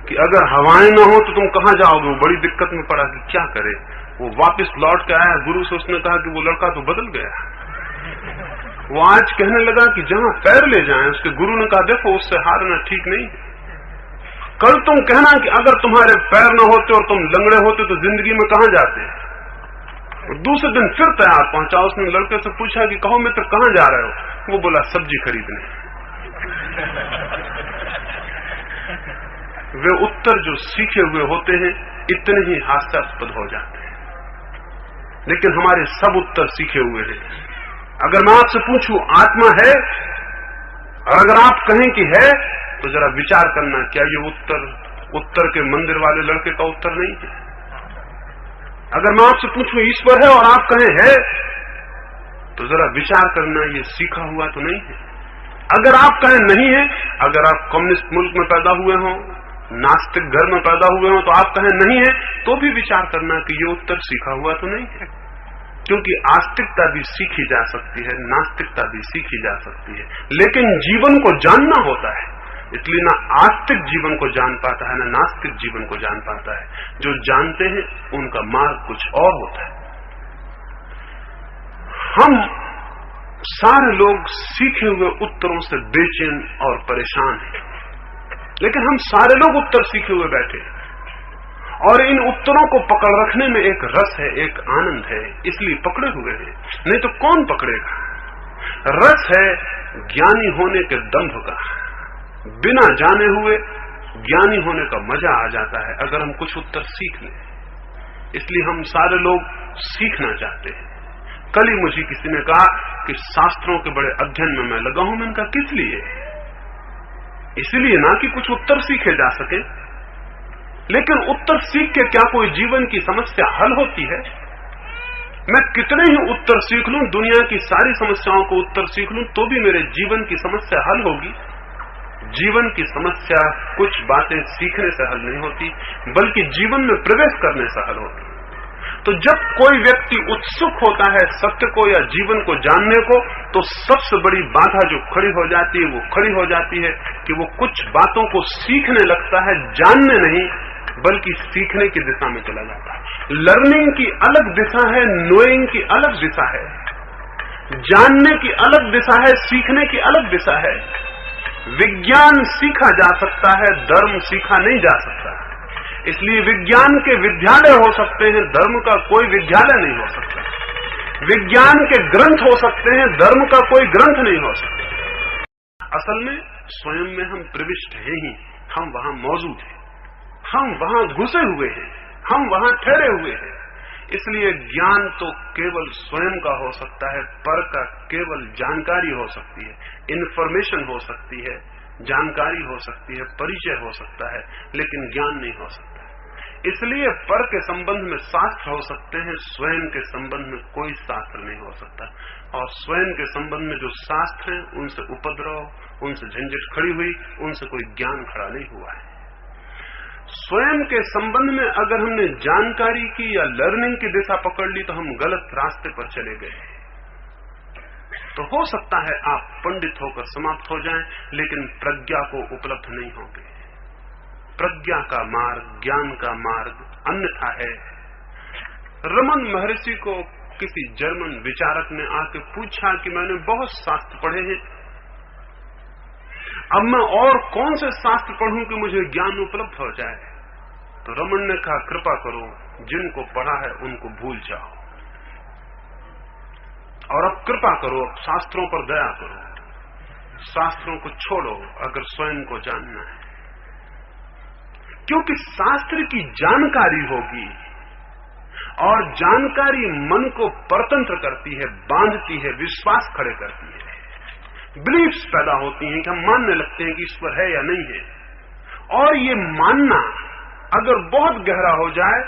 कि अगर हवाएं ना हो तो तुम कहां जाओगे। वो बड़ी दिक्कत में पड़ा कि क्या करे। वो वापस लौट के आया गुरु से। उसने कहा कि वो लड़का तो बदल गया। वो आज कहने लगा कि जहां पैर ले जाएं। उसके गुरु ने कहा देखो, उससे हारना ठीक नहीं है। कल तुम कहना कि अगर तुम्हारे पैर न होते और तुम लंगड़े होते तो जिंदगी में कहां जाते। और दूसरे दिन फिर तैयार पहुंचा। उसने लड़के से पूछा कि कहो मित्र कहां जा रहे हो? वो बोला सब्जी खरीदने। वे उत्तर जो सीखे हुए होते हैं इतने ही हास्यास्पद हो जाते हैं, लेकिन हमारे सब उत्तर सीखे हुए हैं। अगर मैं आपसे पूछूं आत्मा है, और अगर आप कहें कि है, तो जरा विचार करना क्या ये उत्तर के मंदिर वाले लड़के का उत्तर नहीं है? अगर मैं आपसे पूछूं ईश्वर है और आप कहें है, तो जरा विचार करना ये सीखा हुआ तो नहीं है। अगर आप कहें नहीं है, अगर आप कम्युनिस्ट मुल्क में पैदा हुए हो, नास्तिक घर में पैदा हुए हो, तो आप कहें नहीं है, तो भी विचार करना कि ये उत्तर सीखा हुआ तो नहीं है। क्योंकि आस्तिकता भी सीखी जा सकती है, नास्तिकता भी सीखी जा सकती है, लेकिन जीवन को जानना होता है। इसलिए ना आस्तिक जीवन को जान पाता है, ना नास्तिक जीवन को जान पाता है। जो जानते हैं उनका मार्ग कुछ और होता है। हम सारे लोग सीखे हुए उत्तरों से बेचैन और परेशान हैं, लेकिन हम सारे लोग उत्तर सीखे हुए बैठे हैं। और इन उत्तरों को पकड़ रखने में एक रस है, एक आनंद है, इसलिए पकड़े हुए हैं। नहीं तो कौन पकड़ेगा? रस है ज्ञानी होने के दंभ का। बिना जाने हुए ज्ञानी होने का मजा आ जाता है अगर हम कुछ उत्तर सीख लें। इसलिए हम सारे लोग सीखना चाहते हैं। कल ही मुझे किसी ने कहा कि शास्त्रों के बड़े अध्ययन में मैं लगा हूं। मैंने कहा किस लिए? इसलिए ना कि कुछ उत्तर सीखे जा सके, लेकिन उत्तर सीख के क्या कोई जीवन की समस्या हल होती है? मैं कितने ही उत्तर सीख लूं, दुनिया की सारी समस्याओं को उत्तर सीख लूं, तो भी मेरे जीवन की समस्या हल होगी? जीवन की समस्या कुछ बातें सीखने से हल नहीं होती, बल्कि जीवन में प्रवेश करने से हल होती। तो जब कोई व्यक्ति उत्सुक होता है सत्य को या जीवन को जानने को, तो सबसे बड़ी बाधा जो खड़ी हो जाती है वो खड़ी हो जाती है कि वो कुछ बातों को सीखने लगता है, जानने नहीं बल्कि सीखने की दिशा में चला जाता है। लर्निंग की अलग दिशा है, नोइंग की अलग दिशा है, जानने की अलग दिशा है, सीखने की अलग दिशा है। विज्ञान सीखा जा सकता है, धर्म सीखा नहीं जा सकता। इसलिए विज्ञान के विद्यालय हो सकते हैं, धर्म का कोई विद्यालय नहीं हो सकता। विज्ञान के ग्रंथ हो सकते हैं, धर्म का कोई ग्रंथ नहीं हो सकता। असल में स्वयं में हम प्रविष्ट हैं ही, हम वहां मौजूद हैं, हम वहां घुसे हुए हैं, हम वहां ठहरे हुए हैं। इसलिए ज्ञान तो केवल स्वयं का हो सकता है, पर का केवल जानकारी हो सकती है, इंफॉर्मेशन हो सकती है, जानकारी हो सकती है, परिचय हो सकता है, लेकिन ज्ञान नहीं हो सकता। इसलिए पर के संबंध में शास्त्र हो सकते हैं, स्वयं के संबंध में कोई शास्त्र नहीं हो सकता। और स्वयं के संबंध में जो शास्त्र हैं उनसे उपद्रव, उनसे झंझट खड़ी हुई, उनसे कोई ज्ञान खड़ा नहीं हुआ है। स्वयं के संबंध में अगर हमने जानकारी की या लर्निंग की दिशा पकड़ ली तो हम गलत रास्ते पर चले गए। तो हो सकता है आप पंडित होकर समाप्त हो जाएं, लेकिन प्रज्ञा को उपलब्ध नहीं होंगे। प्रज्ञा का मार्ग, ज्ञान का मार्ग अन्यथा है। रमन महर्षि को किसी जर्मन विचारक ने आके पूछा कि मैंने बहुत शास्त्र पढ़े हैं, अब मैं और कौन से शास्त्र पढ़ूं कि मुझे ज्ञान उपलब्ध हो जाए? तो रमन ने कहा, कृपा करो, जिनको पढ़ा है उनको भूल जाओ, और अब कृपा करो, अब शास्त्रों पर दया करो, शास्त्रों को छोड़ो अगर स्वयं को जानना है। क्योंकि शास्त्र की जानकारी होगी, और जानकारी मन को परतंत्र करती है, बांधती है, विश्वास खड़े करती है, बिलीफ्स पैदा होती हैं कि हम मानने लगते हैं कि ईश्वर है या नहीं है। और ये मानना अगर बहुत गहरा हो जाए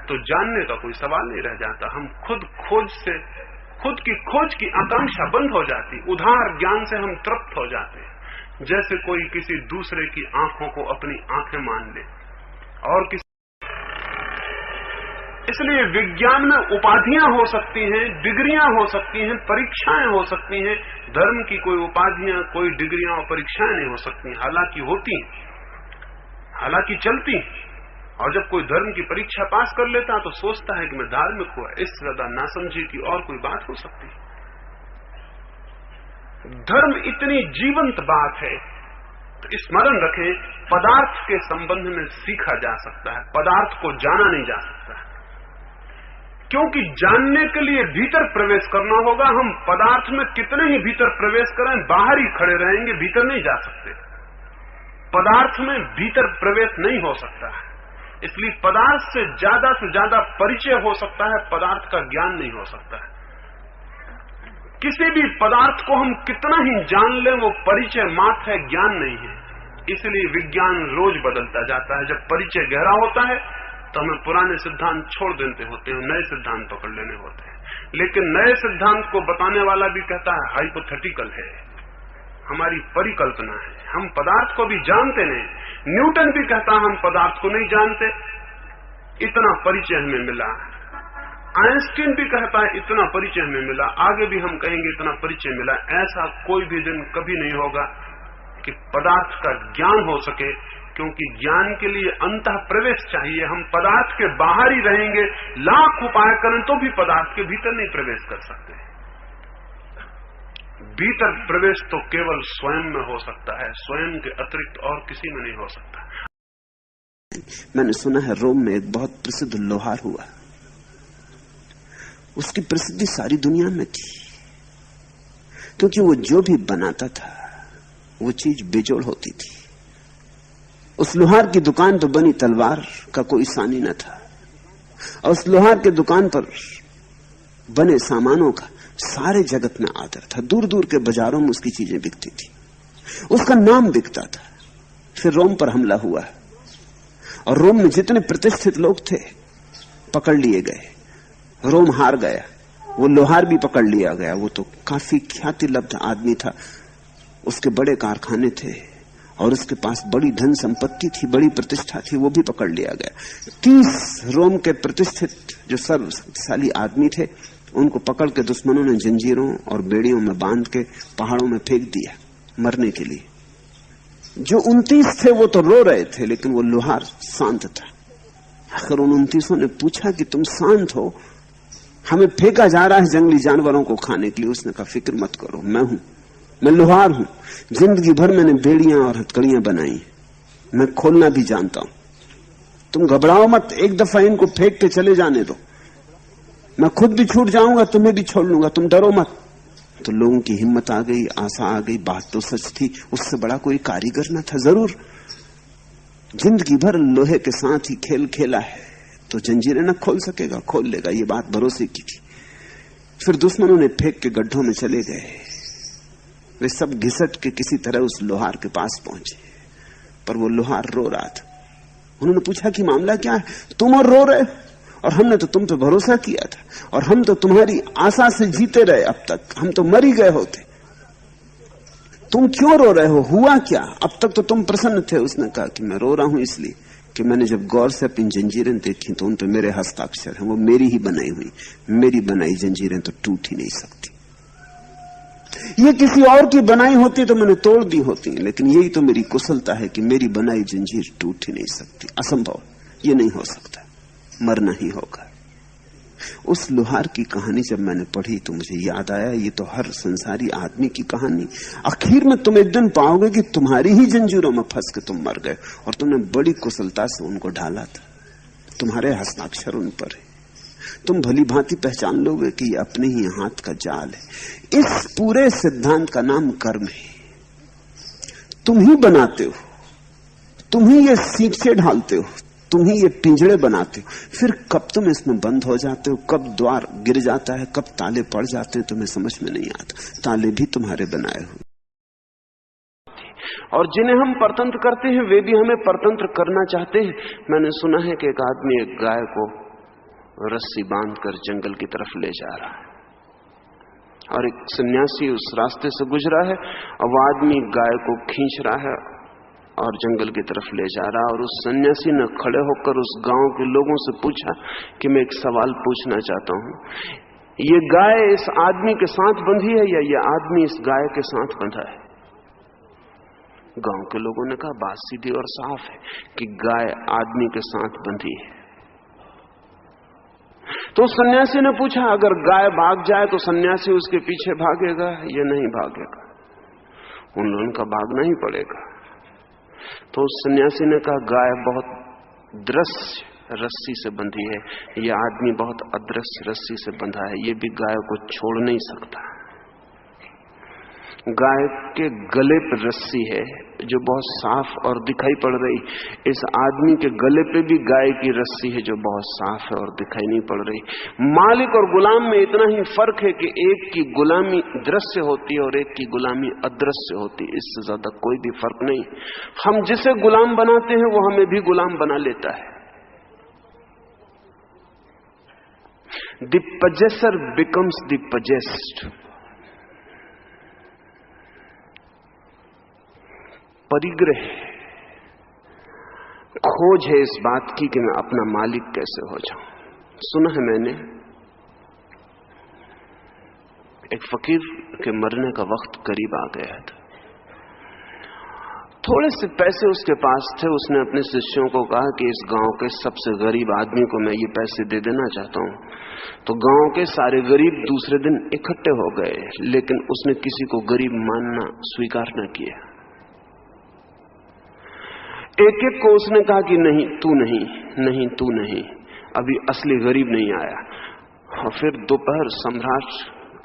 तो जानने का कोई सवाल नहीं रह जाता। हम खुद की खोज की आकांक्षा बंद हो जाती, उधार ज्ञान से हम तृप्त हो जाते, जैसे कोई किसी दूसरे की आंखों को अपनी आंखें मान ले और किसी। इसलिए विज्ञान में उपाधियां हो सकती हैं, डिग्रियां हो सकती हैं, परीक्षाएं हो सकती हैं। धर्म की कोई उपाधियां, कोई डिग्रियां और परीक्षाएं नहीं हो सकती, हालांकि होती, हालांकि चलती। और जब कोई धर्म की परीक्षा पास कर लेता तो सोचता है कि मैं धार्मिक हुआ। इससे ज्यादा नासमझी की और कोई बात हो सकती? धर्म इतनी जीवंत बात है, तो स्मरण रखें, पदार्थ के संबंध में सीखा जा सकता है, पदार्थ को जाना नहीं जा सकता। क्योंकि जानने के लिए भीतर प्रवेश करना होगा। हम पदार्थ में कितने ही भीतर प्रवेश करें, बाहर ही खड़े रहेंगे, भीतर नहीं जा सकते। पदार्थ में भीतर प्रवेश नहीं हो सकता है। इसलिए पदार्थ से ज्यादा परिचय हो सकता है, पदार्थ का ज्ञान नहीं हो सकता है। किसी भी पदार्थ को हम कितना ही जान लें, वो परिचय मात्र है, ज्ञान नहीं है। इसलिए विज्ञान रोज बदलता जाता है। जब परिचय गहरा होता है तो हमें पुराने सिद्धांत छोड़ देते होते हैं, नए सिद्धांत पकड़ लेने होते हैं। लेकिन नए सिद्धांत को बताने वाला भी कहता है हाइपोथेटिकल है, हमारी परिकल्पना है, हम पदार्थ को भी जानते नहीं। न्यूटन भी कहता है हम पदार्थ को नहीं जानते, इतना परिचय हमें मिला। आइंस्टीन भी कहता है इतना परिचय हमें मिला, आगे भी हम कहेंगे इतना परिचय मिला। ऐसा कोई भी दिन कभी नहीं होगा कि पदार्थ का ज्ञान हो सके, क्योंकि ज्ञान के लिए अंतः प्रवेश चाहिए। हम पदार्थ के बाहर ही रहेंगे, लाख उपाय करें तो भी पदार्थ के भीतर नहीं प्रवेश कर सकते। भीतर प्रवेश तो केवल स्वयं में हो सकता है, स्वयं के अतिरिक्त और किसी में नहीं हो सकता। मैंने सुना है रोम में एक बहुत प्रसिद्ध लोहार हुआ, उसकी प्रसिद्धि सारी दुनिया में थी, क्योंकि वो जो भी बनाता था वो चीज बेजोड़ होती थी। उस लोहार की दुकान पर बनी तलवार का कोई सानी न था, और उस लोहार की दुकान पर बने सामानों का सारे जगत में आदर था। दूर दूर के बाजारों में उसकी चीजें बिकती थी, उसका नाम बिकता था। फिर रोम पर हमला हुआ और रोम में जितने प्रतिष्ठित लोग थे पकड़ लिए गए। रोम हार गया, वो लोहार भी पकड़ लिया गया। वो तो काफी ख्याति लब्ध आदमी था, उसके बड़े कारखाने थे और उसके पास बड़ी धन संपत्ति थी, बड़ी प्रतिष्ठा थी, वो भी पकड़ लिया गया। 30 रोम के प्रतिष्ठित जो सर्वशाली आदमी थे उनको पकड़ के दुश्मनों ने जंजीरों और बेड़ियों में बांध के पहाड़ों में फेंक दिया मरने के लिए। जो 29 थे वो तो रो रहे थे, लेकिन वो लोहार शांत था। आखिर उन 29 ने पूछा कि तुम शांत हो, हमें फेंका जा रहा है जंगली जानवरों को खाने के लिए। उसने कहा फिक्र मत करो, मैं लोहार हूं, जिंदगी भर मैंने बेड़ियां और हथकड़ियां बनाई, मैं खोलना भी जानता हूं। तुम घबराओ मत, एक दफा इनको फेंक के चले जाने दो, मैं खुद भी छूट जाऊंगा, तुम्हें भी छोड़ लूंगा, तुम डरो मत। तो लोगों की हिम्मत आ गई, आशा आ गई, बात तो सच थी, उससे बड़ा कोई कारीगर न था। जरूर जिंदगी भर लोहे के साथ ही खेल खेला है तो जंजीरें न खोल सकेगा, खोल लेगा, ये बात भरोसे की थी। फिर दुश्मनों ने फेंक के गड्ढों में चले गए। वे सब घिसट के किसी तरह उस लोहार के पास पहुंचे, पर वो लोहार रो रहा था। उन्होंने पूछा कि मामला क्या है, तुम और रो रहे, और हमने तो तुम पे भरोसा किया था, और हम तो तुम्हारी आशा से जीते रहे, अब तक हम तो मर ही गए होते, तुम क्यों रो रहे हो, हुआ क्या, अब तक तो तुम प्रसन्न थे। उसने कहा कि मैं रो रहा हूं इसलिए कि मैंने जब गौर से अपनी जंजीरें देखी तो उन पे मेरे हस्ताक्षर हैं, वो मेरी ही बनाई हुई, मेरी बनाई जंजीरें तो टूट ही नहीं सकती। ये किसी और की बनाई होती तो मैंने तोड़ दी होती, लेकिन यही तो मेरी कुशलता है कि मेरी बनाई जंजीर टूट ही नहीं सकती। असंभव, ये नहीं हो सकता, मरना ही होगा। उस लोहार की कहानी जब मैंने पढ़ी तो मुझे याद आया, ये तो हर संसारी आदमी की कहानी। आखिर में तुम एक दिन पाओगे कि तुम्हारी ही जंजीरों में फंस के तुम मर गए, और तुमने बड़ी कुशलता से उनको ढाला था, तुम्हारे हस्ताक्षर उन पर है। तुम भली भांति पहचान लोगे कि ये अपने ही हाथ का जाल है। इस पूरे सिद्धांत का नाम कर्म है। तुम ही बनाते हो, तुम ही ये सींचे ढालते हो, तुम ही ये पिंजड़े बनाते हो। फिर कब तुम इसमें बंद हो जाते हो, कब द्वार गिर जाता है, कब ताले पड़ जाते हैं, तुम्हें समझ में नहीं आता। ताले भी तुम्हारे बनाए हुए, और जिन्हें हम परतंत्र करते हैं वे भी हमें परतंत्र करना चाहते हैं। मैंने सुना है कि एक आदमी एक गाय को रस्सी बांधकर जंगल की तरफ ले जा रहा है, और एक सन्यासी उस रास्ते से गुजरा है, और वह आदमी गाय को खींच रहा है और जंगल की तरफ ले जा रहा है। और उस सन्यासी ने खड़े होकर उस गांव के लोगों से पूछा कि मैं एक सवाल पूछना चाहता हूं, ये गाय इस आदमी के साथ बंधी है या ये आदमी इस गाय के साथ बंधा है? गांव के लोगों ने कहा बात सीधी और साफ है कि गाय आदमी के साथ बंधी है। तो सन्यासी ने पूछा अगर गाय भाग जाए तो सन्यासी उसके पीछे भागेगा या नहीं भागेगा? उन लोगों का भागना ही पड़ेगा। तो उस सन्यासी ने कहा गाय बहुत दृश्य रस्सी से बंधी है, यह आदमी बहुत अदृश्य रस्सी से बंधा है, ये भी गाय को छोड़ नहीं सकता। गाय के गले पर रस्सी है जो बहुत साफ और दिखाई पड़ रही, इस आदमी के गले पे भी गाय की रस्सी है जो बहुत साफ है और दिखाई नहीं पड़ रही। मालिक और गुलाम में इतना ही फर्क है कि एक की गुलामी दृश्य होती है और एक की गुलामी अदृश्य होती है, इससे ज्यादा कोई भी फर्क नहीं। हम जिसे गुलाम बनाते हैं वो हमें भी गुलाम बना लेता है। The possessor becomes the possessed। परिग्रह, खोज है इस बात की कि मैं अपना मालिक कैसे हो जाऊं। सुना है मैंने एक फकीर के मरने का वक्त करीब आ गया था, थोड़े से पैसे उसके पास थे। उसने अपने शिष्यों को कहा कि इस गांव के सबसे गरीब आदमी को मैं ये पैसे दे देना चाहता हूं। तो गांव के सारे गरीब दूसरे दिन इकट्ठे हो गए, लेकिन उसने किसी को गरीब मानना स्वीकार न किया। एक एक को उसने कहा कि नहीं तू नहीं, नहीं तू नहीं, अभी असली गरीब नहीं आया। और फिर दोपहर सम्राट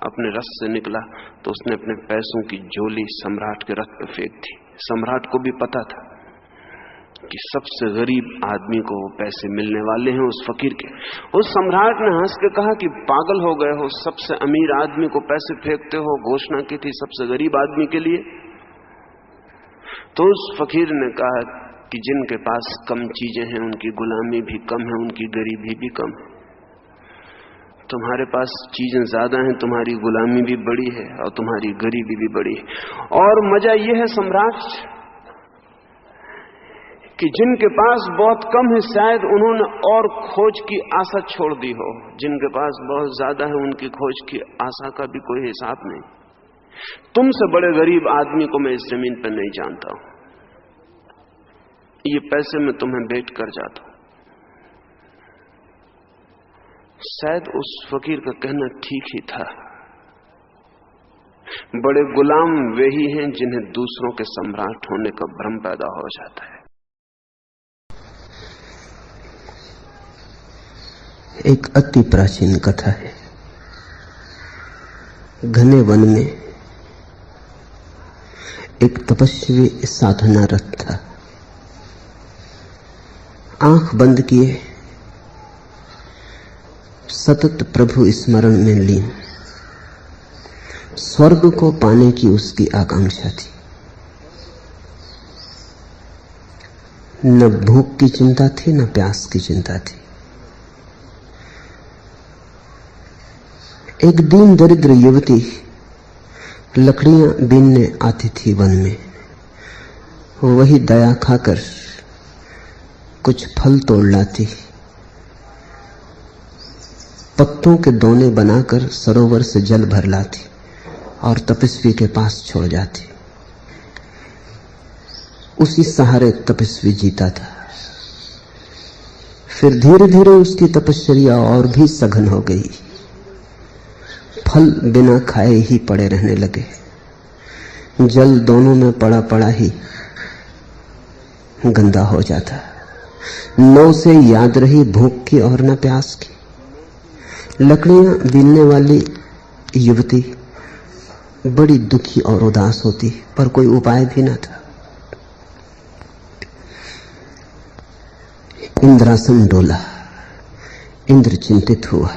अपने रथ से निकला तो उसने अपने पैसों की झोली सम्राट के रथ पे फेंक दी। सम्राट को भी पता था कि सबसे गरीब आदमी को वो पैसे मिलने वाले हैं उस फकीर के। उस सम्राट ने हंस के कहा कि पागल हो गए हो, सबसे अमीर आदमी को पैसे फेंकते हो। घोषणा की थी सबसे गरीब आदमी के लिए। तो उस फकीर ने कहा कि जिनके पास कम चीजें हैं उनकी गुलामी भी कम है, उनकी गरीबी भी कम है। तुम्हारे पास चीजें ज्यादा हैं, तुम्हारी गुलामी भी बड़ी है और तुम्हारी गरीबी भी बड़ी है। और मजा यह है सम्राट कि जिनके पास बहुत कम है शायद उन्होंने और खोज की आशा छोड़ दी हो, जिनके पास बहुत ज्यादा है उनकी खोज की आशा का भी कोई हिसाब नहीं। तुमसे बड़े गरीब आदमी को मैं इस जमीन पर नहीं जानता हूं। ये पैसे में तुम्हें बेच कर जाता हूं। शायद उस फकीर का कहना ठीक ही था। बड़े गुलाम वे ही हैं जिन्हें दूसरों के सम्राट होने का भ्रम पैदा हो जाता है। एक अति प्राचीन कथा है। घने वन में एक तपस्वी साधनारत था। आंख बंद किए सतत प्रभु स्मरण में लीन, स्वर्ग को पाने की उसकी आकांक्षा थी। न भूख की चिंता थी, न प्यास की चिंता थी। एक दीन दरिद्र युवती लकड़ियां बीनने आती थी वन में। वही दया खाकर कुछ फल तोड़ लाती, पत्तों के दोने बनाकर सरोवर से जल भर लाती और तपस्वी के पास छोड़ जाती। उसी सहारे तपस्वी जीता था। फिर धीरे धीरे उसकी तपश्चर्या और भी सघन हो गई। फल बिना खाए ही पड़े रहने लगे, जल दोनों में पड़ा पड़ा ही गंदा हो जाता। न उसे याद रही भूख की और न प्यास की। लकड़ियां बीनने वाली युवती बड़ी दुखी और उदास होती, पर कोई उपाय भी न था। इंद्रासन डोला। इंद्र चिंतित हुआ।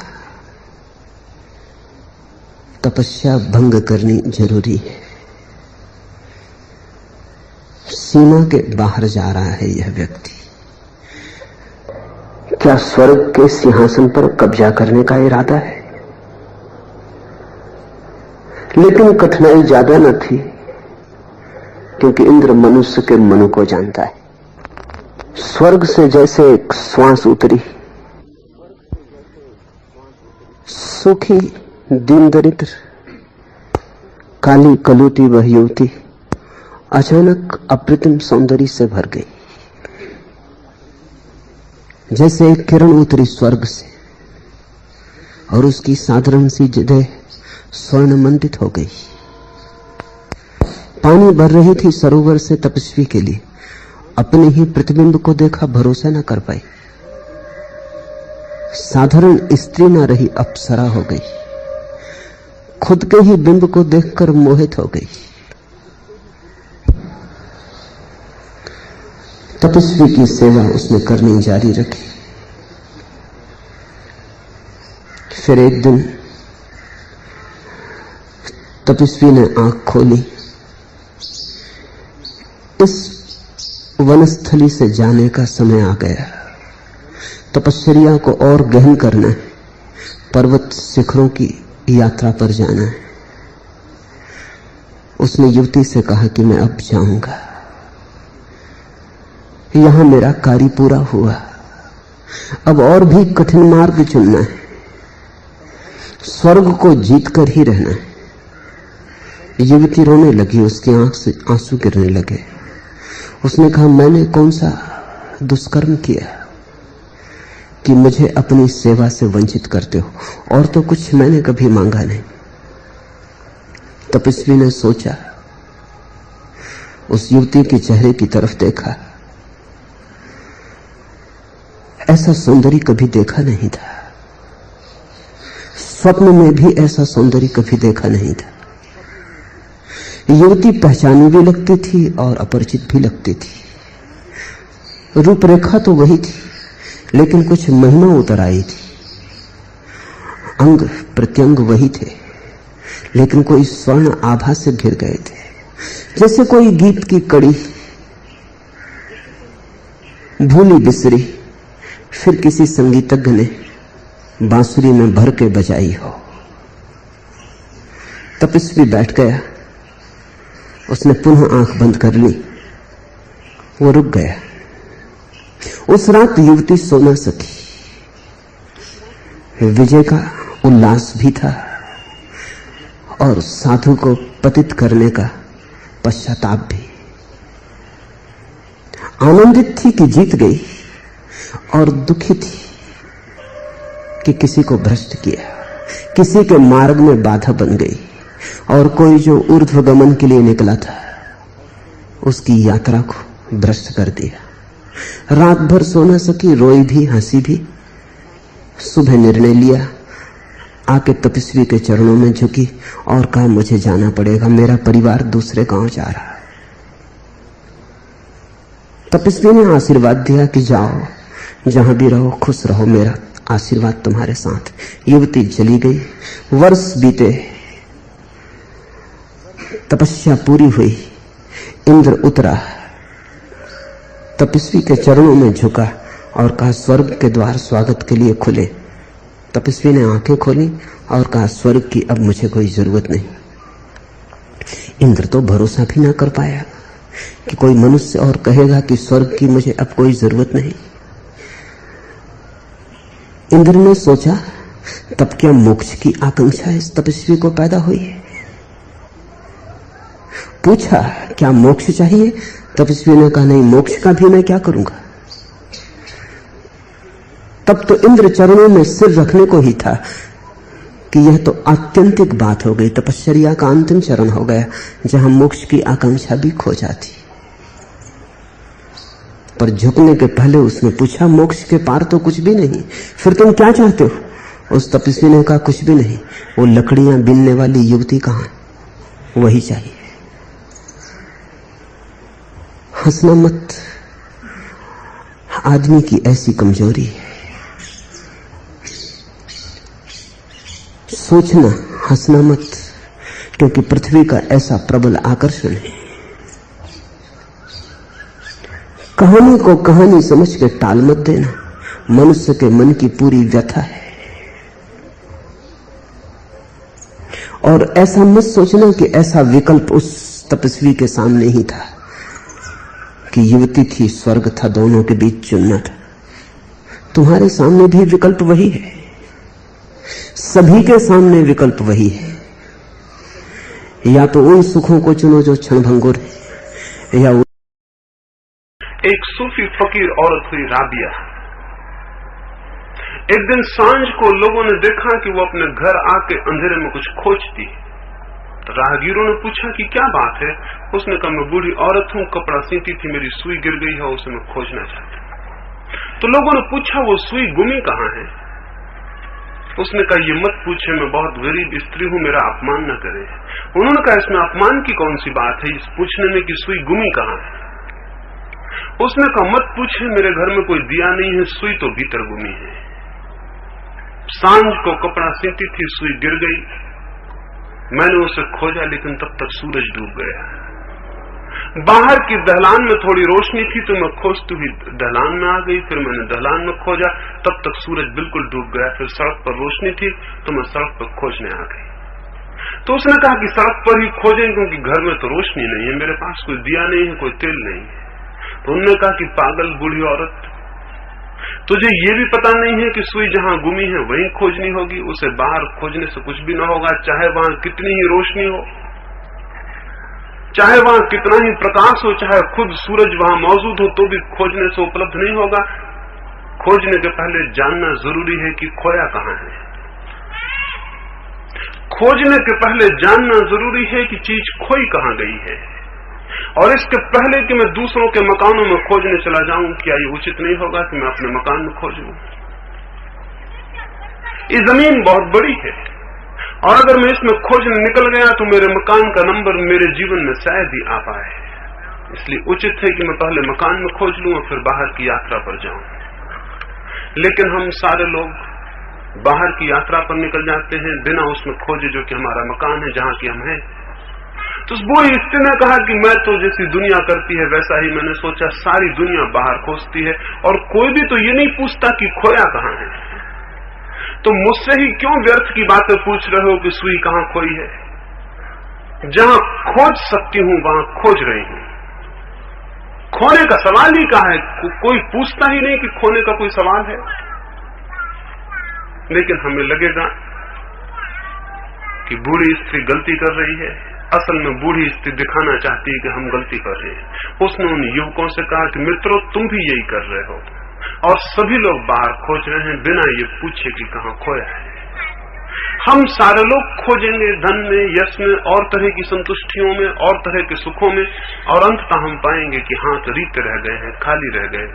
तपस्या भंग करनी जरूरी है। सीमा के बाहर जा रहा है यह व्यक्ति। क्या स्वर्ग के सिंहासन पर कब्जा करने का इरादा है? लेकिन कठिनाई ज्यादा न थी, क्योंकि इंद्र मनुष्य के मन को जानता है। स्वर्ग से जैसे एक श्वास उतरी, सुखी दीन दरिद्र काली कलूटी वह युवती अचानक अप्रतिम सौंदर्य से भर गई। जैसे एक किरण उतरी स्वर्ग से और उसकी साधारण सी जगह स्वर्ण मंडित हो गई। पानी भर रही थी सरोवर से तपस्वी के लिए। अपने ही प्रतिबिंब को देखा, भरोसा न कर पाई। साधारण स्त्री न रही, अप्सरा हो गई। खुद के ही बिंब को देखकर मोहित हो गई। तपस्वी की सेवा उसने करनी जारी रखी। फिर एक दिन तपस्वी ने आंख खोली। इस वनस्थली से जाने का समय आ गया। तपश्चर्या को और गहन करना है, पर्वत शिखरों की यात्रा पर जाना है। उसने युवती से कहा कि मैं अब जाऊंगा, यहां मेरा कार्य पूरा हुआ, अब और भी कठिन मार्ग चुनना है, स्वर्ग को जीत कर ही रहना है। युवती रोने लगी, उसकी आंख से आंसू गिरने लगे। उसने कहा, मैंने कौन सा दुष्कर्म किया कि मुझे अपनी सेवा से वंचित करते हो? और तो कुछ मैंने कभी मांगा नहीं। तपस्वी ने सोचा, उस युवती के चेहरे की तरफ देखा। ऐसा सौंदर्य कभी देखा नहीं था, स्वप्न में भी ऐसा सौंदर्य कभी देखा नहीं था। युवती पहचानी भी लगती थी और अपरिचित भी लगती थी। रूपरेखा तो वही थी, लेकिन कुछ महिमा उतर आई थी। अंग प्रत्यंग वही थे, लेकिन कोई स्वर्ण आभा से घिर गए थे, जैसे कोई गीत की कड़ी भूली बिसरी फिर किसी संगीतज्ञ ने बांसुरी में भर के बजाई हो। तपस्वी बैठ गया, उसने पुनः आंख बंद कर ली, वो रुक गया। उस रात युवती सो न सकी। विजय का उल्लास भी था और साधु को पतित करने का पश्चाताप भी। आनंदित थी कि जीत गई और दुखी थी कि किसी को भ्रष्ट किया, किसी के मार्ग में बाधा बन गई और कोई जो ऊर्ध्वगमन के लिए निकला था उसकी यात्रा को भ्रष्ट कर दिया। रात भर सो न सकी, रोई भी हंसी भी। सुबह निर्णय लिया, आके तपस्वी के चरणों में झुकी और कहा मुझे जाना पड़ेगा, मेरा परिवार दूसरे गांव जा रहा है। तपस्वी ने आशीर्वाद दिया कि जाओ, जहां भी रहो खुश रहो, मेरा आशीर्वाद तुम्हारे साथ। युवती चली गई। वर्ष बीते, तपस्या पूरी हुई। इंद्र उतरा, तपस्वी के चरणों में झुका और कहा स्वर्ग के द्वार स्वागत के लिए खुले। तपस्वी ने आंखें खोली और कहा स्वर्ग की अब मुझे कोई जरूरत नहीं। इंद्र तो भरोसा भी ना कर पाया कि कोई मनुष्य और कहेगा कि स्वर्ग की मुझे अब कोई जरूरत नहीं। इंद्र ने सोचा तब क्या मोक्ष की आकांक्षा इस तपस्वी को पैदा हुई है? पूछा क्या मोक्ष चाहिए? तपस्वी ने कहा नहीं, मोक्ष का भी मैं क्या करूंगा। तब तो इंद्र चरणों में सिर रखने को ही था कि यह तो आत्यंतिक बात हो गई, तपश्चर्या का अंतिम चरण हो गया जहां मोक्ष की आकांक्षा भी खो जाती। पर झुकने के पहले उसने पूछा मोक्ष के पार तो कुछ भी नहीं, फिर तुम क्या चाहते हो? उस तपस्वी ने कहा कुछ भी नहीं, वो लकड़ियां बीनने वाली युवती कहां है, वही चाहिए। हंसना मत, आदमी की ऐसी कमजोरी है। सोचना, हंसना मत, क्योंकि पृथ्वी का ऐसा प्रबल आकर्षण है। कहानी को कहानी समझ के टाल मत देना, मनुष्य के मन की पूरी व्यथा है। और ऐसा मत सोचना कि ऐसा विकल्प उस तपस्वी के सामने ही था कि युवती थी, स्वर्ग था, दोनों के बीच चुनना था। तुम्हारे सामने भी विकल्प वही है, सभी के सामने विकल्प वही है। या तो उन सुखों को चुनो जो क्षणभंगुर है, या एक सूफी फकीर औरत हुई राबिया। एक दिन सांझ को लोगों ने देखा कि वो अपने घर आके अंधेरे में कुछ खोजती। तो राहगीरों ने पूछा कि क्या बात है? उसने कहा मैं बूढ़ी औरत हूं, कपड़ा सीती थी, मेरी सुई गिर गई है, उसे मैं खोजना चाहती हूं। तो लोगों ने पूछा वो सुई गुमी कहां है? उसने कहा ये मत पूछे, मैं बहुत गरीब स्त्री हूं, मेरा अपमान न करे। उन्होंने कहा इसमें अपमान की कौन सी बात है, इस पूछने में कि सुई गुमी कहां है? उसने कहा मत पूछे, मेरे घर में कोई दिया नहीं है, सुई तो भीतर गुमी है। सांझ को कपड़ा सीती थी, सुई गिर गई, मैंने उसे खोजा, लेकिन तब तक सूरज डूब गया। बाहर की दहलान में थोड़ी रोशनी थी तो मैं खोजती हुई दहलान में आ गई, फिर मैंने दहलान में खोजा, तब तक सूरज बिल्कुल डूब गया। फिर सड़क पर रोशनी थी तो मैं सड़क पर खोजने आ गई। तो उसने कहा कि सड़क पर ही खोजें, क्योंकि घर में तो रोशनी नहीं है, मेरे पास कोई दिया नहीं है, कोई तेल नहीं है। तो उन्होंने कहा कि पागल बूढ़ी औरत, तुझे ये भी पता नहीं है कि सुई जहां गुमी है वहीं खोजनी होगी, उसे बाहर खोजने से कुछ भी न होगा, चाहे वहां कितनी ही रोशनी हो, चाहे वहां कितना ही प्रकाश हो, चाहे खुद सूरज वहां मौजूद हो, तो भी खोजने से उपलब्ध नहीं होगा। खोजने के पहले जानना जरूरी है कि खोया कहां है। खोजने के पहले जानना जरूरी है कि चीज खोई कहां गई है। और इसके पहले कि मैं दूसरों के मकानों में खोजने चला जाऊं, क्या ये उचित नहीं होगा कि मैं अपने मकान में खोज लूं? ये जमीन बहुत बड़ी है, और अगर मैं इसमें खोजने निकल गया तो मेरे मकान का नंबर मेरे जीवन में शायद ही आ पाए। इसलिए उचित है कि मैं पहले मकान में खोज लूं और फिर बाहर की यात्रा पर जाऊं। लेकिन हम सारे लोग बाहर की यात्रा पर निकल जाते हैं बिना उसमें खोजे जो कि हमारा मकान है, जहां की हम हैं। तो वो स्त्री ने कहा कि मैं तो जैसी दुनिया करती है वैसा ही मैंने सोचा, सारी दुनिया बाहर खोजती है और कोई भी तो ये नहीं पूछता कि खोया कहां है। तो मुझसे ही क्यों व्यर्थ की बातें पूछ रहे हो कि सुई कहां खोई है? जहां खोज सकती हूं वहां खोज रही हूं। खोने का सवाल ही कहां है? कोई पूछता ही नहीं कि खोने का कोई सवाल है। लेकिन हमें लगेगा कि बूढ़ी स्त्री गलती कर रही है। असल में बूढ़ी स्त्री दिखाना चाहती है कि हम गलती कर रहे हैं। उसने उन युवकों से कहा कि मित्रों, तुम भी यही कर रहे हो और सभी लोग बाहर खोज रहे हैं बिना ये पूछे कि कहां खोया है। हम सारे लोग खोजेंगे धन में, यश में, और तरह की संतुष्टियों में, और तरह के सुखों में, और अंततः हम पाएंगे कि हाथ रिक्त रह गए हैं, खाली रह गए,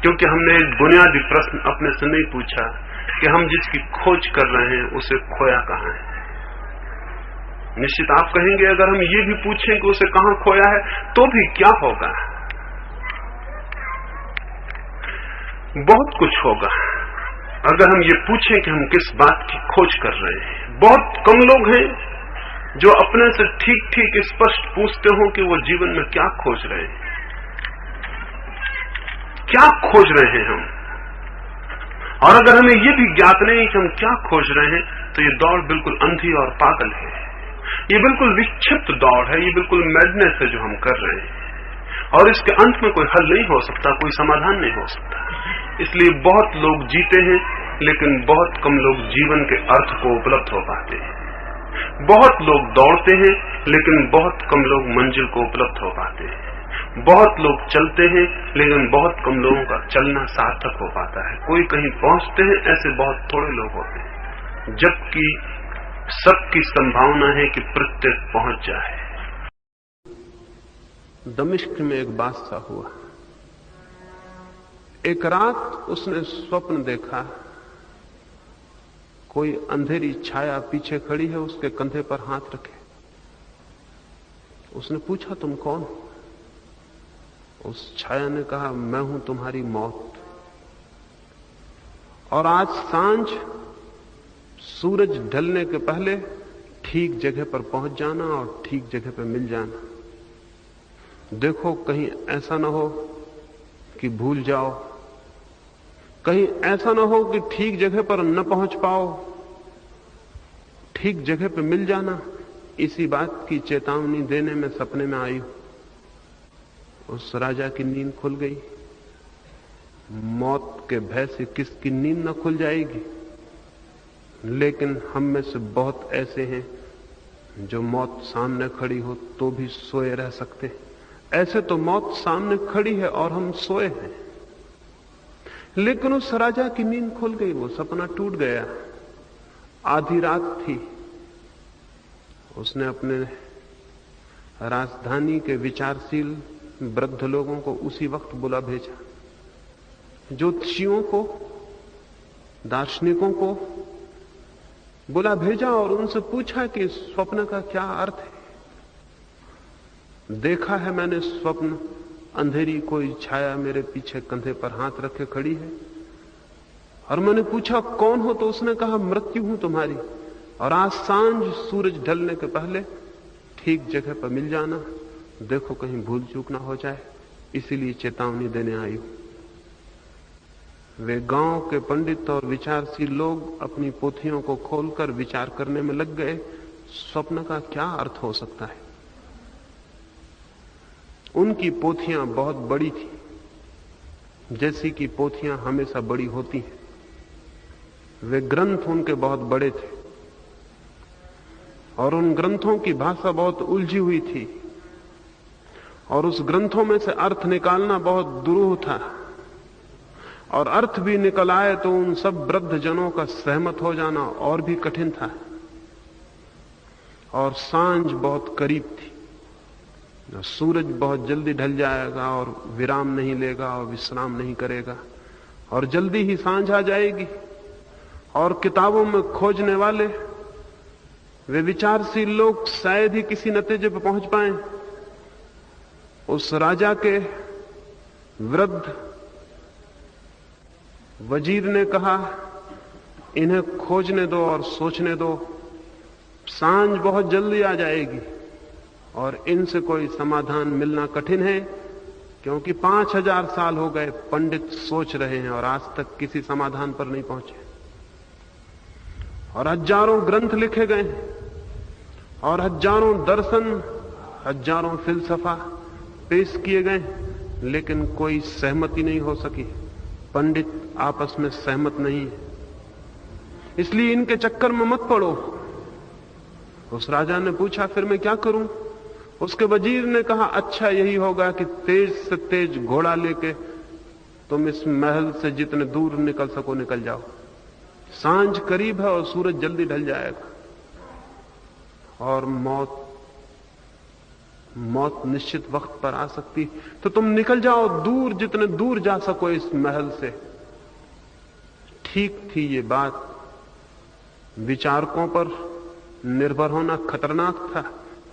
क्योंकि हमने एक बुनियादी प्रश्न अपने से नहीं पूछा कि हम जिसकी खोज कर रहे हैं उसे खोया कहां है। निश्चित आप कहेंगे अगर हम ये भी पूछें कि उसे कहां खोया है तो भी क्या होगा? बहुत कुछ होगा। अगर हम ये पूछें कि हम किस बात की खोज कर रहे हैं। बहुत कम लोग हैं जो अपने से ठीक ठीक स्पष्ट पूछते हो कि वो जीवन में क्या खोज रहे हैं, क्या खोज रहे हैं हम। और अगर हमें ये भी ज्ञात नहीं कि हम क्या खोज रहे हैं तो ये दौड़ बिल्कुल अंधी और पागल है। ये बिल्कुल विक्षिप्त दौड़ है, ये बिल्कुल मैडनेस है जो हम कर रहे हैं, और इसके अंत में कोई हल नहीं हो सकता, कोई समाधान नहीं हो सकता। इसलिए बहुत लोग जीते हैं लेकिन बहुत कम लोग जीवन के अर्थ को उपलब्ध हो पाते हैं। बहुत लोग दौड़ते हैं लेकिन बहुत कम लोग मंजिल को उपलब्ध हो पाते हैं। बहुत लोग चलते हैं लेकिन बहुत कम लोगों का चलना सार्थक हो पाता है। कोई कहीं पहुंचते हैं, ऐसे बहुत थोड़े लोग होते हैं, जबकि सबकी संभावना है कि प्रत्येक पहुंच जाए। दमिश्क में एक बादशाह हुआ। एक रात उसने स्वप्न देखा, कोई अंधेरी छाया पीछे खड़ी है, उसके कंधे पर हाथ रखे। उसने पूछा, तुम कौन हो? उस छाया ने कहा, मैं हूं तुम्हारी मौत, और आज सांझ सूरज ढलने के पहले ठीक जगह पर पहुंच जाना और ठीक जगह पर मिल जाना। देखो कहीं ऐसा ना हो कि भूल जाओ, कहीं ऐसा ना हो कि ठीक जगह पर न पहुंच पाओ। ठीक जगह पर मिल जाना, इसी बात की चेतावनी देने में सपने में आई हूं। उस राजा की नींद खुल गई। मौत के भय से किसकी नींद न खुल जाएगी? लेकिन हम में से बहुत ऐसे हैं जो मौत सामने खड़ी हो तो भी सोए रह सकते हैं। ऐसे तो मौत सामने खड़ी है और हम सोए हैं। लेकिन उस राजा की नींद खुल गई, वो सपना टूट गया। आधी रात थी। उसने अपने राजधानी के विचारशील वृद्ध लोगों को उसी वक्त बुला भेजा, ज्योतिषियों को, दार्शनिकों को बुला भेजा और उनसे पूछा कि स्वप्न का क्या अर्थ है। देखा है मैंने स्वप्न, अंधेरी कोई छाया मेरे पीछे कंधे पर हाथ रखे खड़ी है। और मैंने पूछा कौन हो, तो उसने कहा मृत्यु हूं तुम्हारी, और आज सांझ सूरज ढलने के पहले ठीक जगह पर मिल जाना। देखो कहीं भूल चूक ना हो जाए, इसीलिए चेतावनी देने आई हूं। वे गांव के पंडित और विचारशील लोग अपनी पोथियों को खोलकर विचार करने में लग गए, स्वप्न का क्या अर्थ हो सकता है। उनकी पोथियां बहुत बड़ी थी, जैसी कि पोथियां हमेशा बड़ी होती हैं। वे ग्रंथ उनके बहुत बड़े थे और उन ग्रंथों की भाषा बहुत उलझी हुई थी, और उस ग्रंथों में से अर्थ निकालना बहुत दुरूह था। और अर्थ भी निकल आए तो उन सब वृद्ध जनों का सहमत हो जाना और भी कठिन था। और सांझ बहुत करीब थी, सूरज बहुत जल्दी ढल जाएगा और विराम नहीं लेगा और विश्राम नहीं करेगा, और जल्दी ही सांझ आ जाएगी। और किताबों में खोजने वाले वे विचारशील लोग शायद ही किसी नतीजे पर पहुंच पाए। उस राजा के वृद्ध वजीर ने कहा, इन्हें खोजने दो और सोचने दो, सांझ बहुत जल्दी आ जाएगी और इनसे कोई समाधान मिलना कठिन है, क्योंकि 5000 साल हो गए पंडित सोच रहे हैं और आज तक किसी समाधान पर नहीं पहुंचे, और हजारों ग्रंथ लिखे गए और हजारों दर्शन, हजारों फिलसफा पेश किए गए, लेकिन कोई सहमति नहीं हो सकी। पंडित आपस में सहमत नहीं है, इसलिए इनके चक्कर में मत पड़ो। उस राजा ने पूछा, फिर मैं क्या करूं? उसके वजीर ने कहा, अच्छा यही होगा कि तेज से तेज घोड़ा लेके तुम इस महल से जितने दूर निकल सको निकल जाओ। सांझ करीब है और सूरज जल्दी ढल जाएगा और मौत निश्चित वक्त पर आ सकती, तो तुम निकल जाओ दूर, जितने दूर जा सको इस महल से। ठीक थी ये बात, विचारकों पर निर्भर होना खतरनाक था।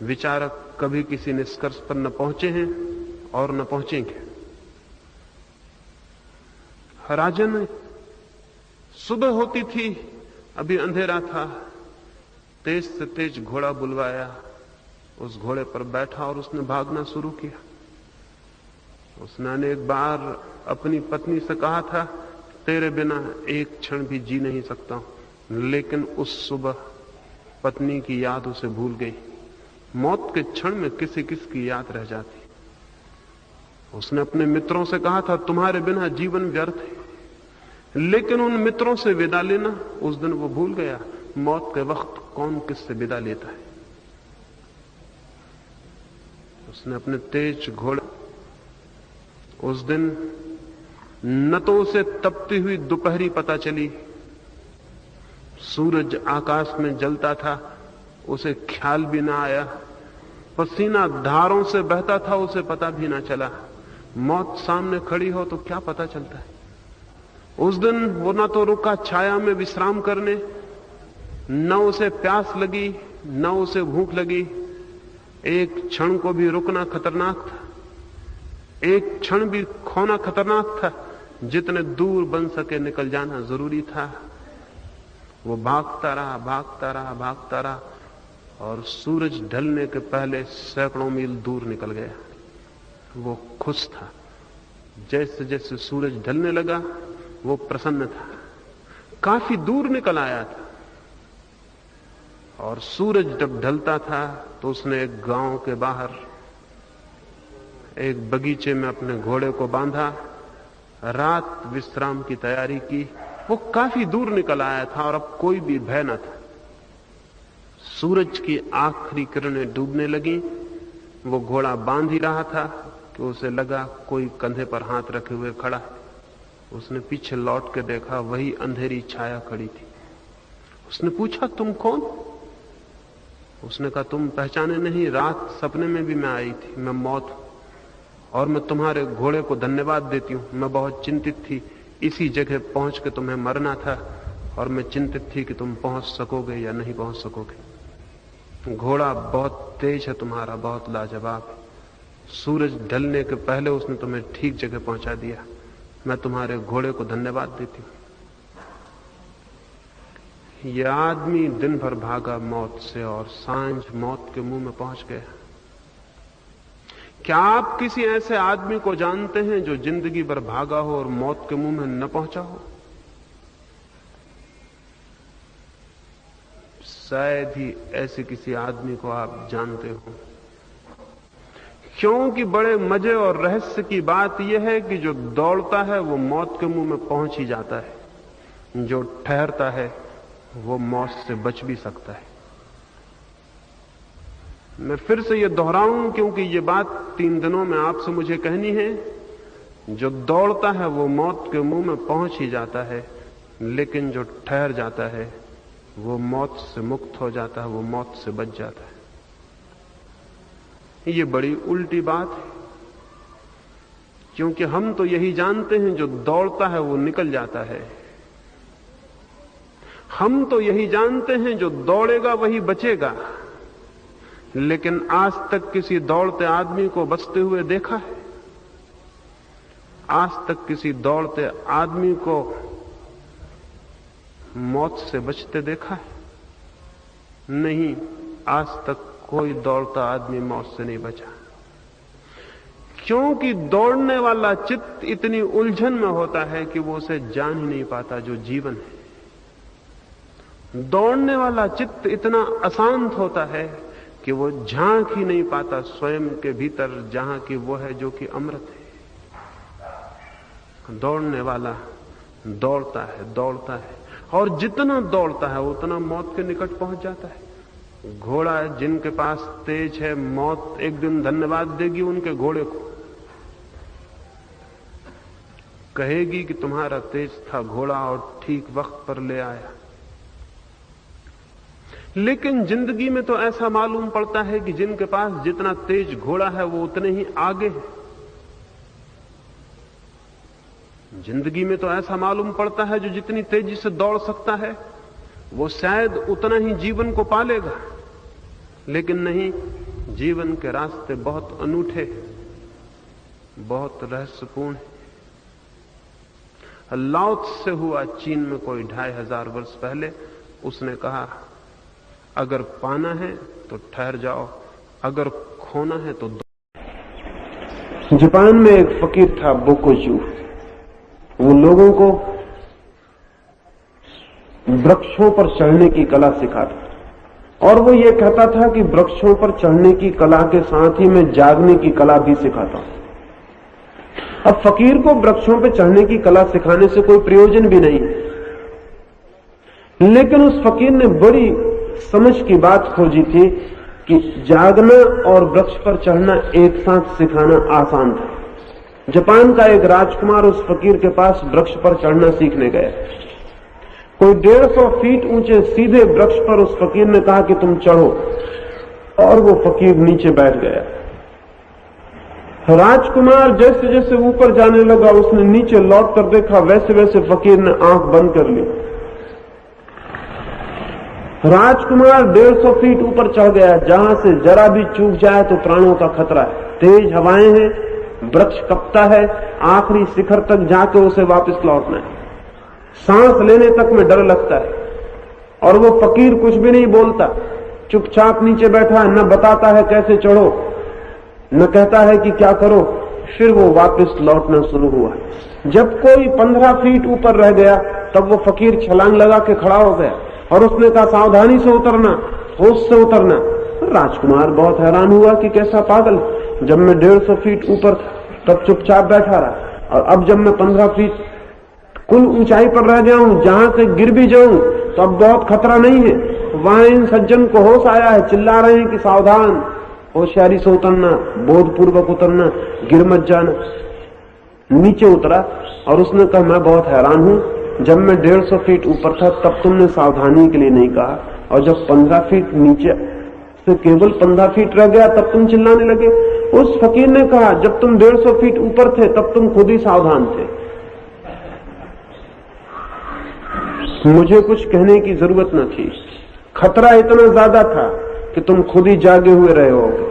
विचारक कभी किसी निष्कर्ष पर न पहुंचे हैं और न पहुंचेंगे। राजन, सुबह होती थी, अभी अंधेरा था, तेज से तेज घोड़ा बुलवाया, उस घोड़े पर बैठा और उसने भागना शुरू किया। उसने अनेक बार अपनी पत्नी से कहा था, तेरे बिना एक क्षण भी जी नहीं सकता हूं, लेकिन उस सुबह पत्नी की याद उसे भूल गई। मौत के क्षण में किसी की याद रह जाती। उसने अपने मित्रों से कहा था, तुम्हारे बिना जीवन व्यर्थ है, लेकिन उन मित्रों से विदा लेना उस दिन वो भूल गया। मौत के वक्त कौन किससे विदा लेता है? उसने अपने तेज घोड़े, उस दिन न तो उसे तपती हुई दोपहरी पता चली, सूरज आकाश में जलता था, उसे ख्याल भी ना आया, पसीना धारों से बहता था, उसे पता भी ना चला। मौत सामने खड़ी हो तो क्या पता चलता है? उस दिन वो ना तो रुका छाया में विश्राम करने, न उसे प्यास लगी, न उसे भूख लगी। एक क्षण को भी रुकना खतरनाक था, एक क्षण भी खोना खतरनाक था। जितने दूर बन सके निकल जाना जरूरी था। वो भागता रहा, भागता रहा, भागता रहा, और सूरज ढलने के पहले सैकड़ों मील दूर निकल गया। वो खुश था। जैसे जैसे सूरज ढलने लगा वो प्रसन्न था। काफी दूर निकल आया था, और सूरज जब ढलता था तो उसने एक गांव के बाहर एक बगीचे में अपने घोड़े को बांधा, रात विश्राम की तैयारी की। वो काफी दूर निकल आया था और अब कोई भी भय न था। सूरज की आखिरी किरणें डूबने लगी। वो घोड़ा बांध ही रहा था कि उसे लगा कोई कंधे पर हाथ रखे हुए खड़ा है। उसने पीछे लौट के देखा, वही अंधेरी छाया खड़ी थी। उसने पूछा, तुम कौन? उसने कहा, तुम पहचाने नहीं, रात सपने में भी मैं आई थी। मैं मौत हूं और मैं तुम्हारे घोड़े को धन्यवाद देती हूं। मैं बहुत चिंतित थी, इसी जगह पहुंच के तुम्हें मरना था, और मैं चिंतित थी कि तुम पहुंच सकोगे या नहीं पहुंच सकोगे। घोड़ा बहुत तेज है तुम्हारा, बहुत लाजवाब है। सूरज ढलने के पहले उसने तुम्हें ठीक जगह पहुंचा दिया। मैं तुम्हारे घोड़े को धन्यवाद देती हूं। यह आदमी दिन भर भागा मौत से और सांझ मौत के मुंह में पहुंच गया। क्या आप किसी ऐसे आदमी को जानते हैं जो जिंदगी भर भागा हो और मौत के मुंह में न पहुंचा हो? शायद ही ऐसे किसी आदमी को आप जानते हो, क्योंकि बड़े मजे और रहस्य की बात यह है कि जो दौड़ता है वो मौत के मुंह में पहुंच ही जाता है, जो ठहरता है वो मौत से बच भी सकता है। मैं फिर से ये दोहराऊं क्योंकि ये बात 3 दिनों में आपसे मुझे कहनी है। जो दौड़ता है वो मौत के मुंह में पहुंच ही जाता है, लेकिन जो ठहर जाता है वो मौत से मुक्त हो जाता है, वो मौत से बच जाता है। ये बड़ी उल्टी बात है, क्योंकि हम तो यही जानते हैं जो दौड़ता है वो निकल जाता है। हम तो यही जानते हैं जो दौड़ेगा वही बचेगा, लेकिन आज तक किसी दौड़ते आदमी को बचते हुए देखा है? आज तक किसी दौड़ते आदमी को मौत से बचते देखा है? नहीं, आज तक कोई दौड़ता आदमी मौत से नहीं बचा, क्योंकि दौड़ने वाला चित्त इतनी उलझन में होता है कि वो उसे जान ही नहीं पाता जो जीवन है। दौड़ने वाला चित्त इतना अशांत होता है कि वो झांक ही नहीं पाता स्वयं के भीतर, जहां की वो है जो कि अमृत है। दौड़ने वाला दौड़ता है और जितना दौड़ता है उतना मौत के निकट पहुंच जाता है। घोड़ा जिनके पास तेज है, मौत एक दिन धन्यवाद देगी उनके घोड़े को, कहेगी कि तुम्हारा तेज था घोड़ा और ठीक वक्त पर ले आया। लेकिन जिंदगी में तो ऐसा मालूम पड़ता है कि जिनके पास जितना तेज घोड़ा है वो उतने ही आगे है। जिंदगी में तो ऐसा मालूम पड़ता है जो जितनी तेजी से दौड़ सकता है वो शायद उतना ही जीवन को पालेगा। लेकिन नहीं, जीवन के रास्ते बहुत अनूठे, बहुत रहस्यपूर्ण है। लाओ त्से हुआ चीन में कोई 2500 वर्ष पहले, उसने कहा अगर पाना है तो ठहर जाओ, अगर खोना है तो दो। जापान में एक फकीर था बोकोजू, वो लोगों को वृक्षों पर चढ़ने की कला सिखाता, और वो ये कहता था कि वृक्षों पर चढ़ने की कला के साथ ही मैं जागने की कला भी सिखाता हूं। अब फकीर को वृक्षों पर चढ़ने की कला सिखाने से कोई प्रयोजन भी नहीं, लेकिन उस फकीर ने बड़ी समझ की बात खोजी थी कि जागना और वृक्ष पर चढ़ना एक साथ सिखाना आसान था। जापान का एक राजकुमार उस फकीर के पास वृक्ष पर चढ़ना सीखने गया। कोई 150 फीट ऊंचे सीधे वृक्ष पर उस फकीर ने कहा कि तुम चढ़ो, और वो फकीर नीचे बैठ गया। राजकुमार जैसे जैसे ऊपर जाने लगा, उसने नीचे लौट कर देखा, वैसे वैसे फकीर ने आंख बंद कर ली। राजकुमार 150 फीट ऊपर चढ़ गया, जहां से जरा भी चूक जाए तो प्राणों का खतरा है। तेज हवाएं हैं, वृक्ष कपता है, आखिरी शिखर तक जाके उसे वापस लौटना है। सांस लेने तक में डर लगता है, और वो फकीर कुछ भी नहीं बोलता, चुपचाप नीचे बैठा है, न बताता है कैसे चढ़ो, न कहता है कि क्या करो। फिर वो वापस लौटना शुरू हुआ। जब कोई 15 फीट ऊपर रह गया, तब वो फकीर छलांग लगा के खड़ा हो गया, और उसने कहा सावधानी से उतरना, होश से उतरना। राजकुमार बहुत हैरान हुआ कि कैसा पागल, जब मैं 150 फीट ऊपर तब चुपचाप बैठा रहा, और अब जब मैं 15 फीट कुल ऊंचाई पर रह गया हूं, जहां से गिर भी जाऊं तो अब बहुत खतरा नहीं है। वहां इन सज्जन को होश आया है, चिल्ला रहे हैं कि सावधान, होशियारी से उतरना, बोधपूर्वक उतरना, गिर मत जाना। नीचे उतरा और उसने कहा मैं बहुत हैरान हूं, जब मैं 150 फीट ऊपर था तब तुमने सावधानी के लिए नहीं कहा, और जब 15 फीट नीचे से केवल 15 फीट रह गया तब तुम चिल्लाने लगे। उस फकीर ने कहा जब तुम 150 फीट ऊपर थे तब तुम खुद ही सावधान थे, मुझे कुछ कहने की जरूरत न थी। खतरा इतना ज्यादा था कि तुम खुद ही जागे हुए रहे होगे।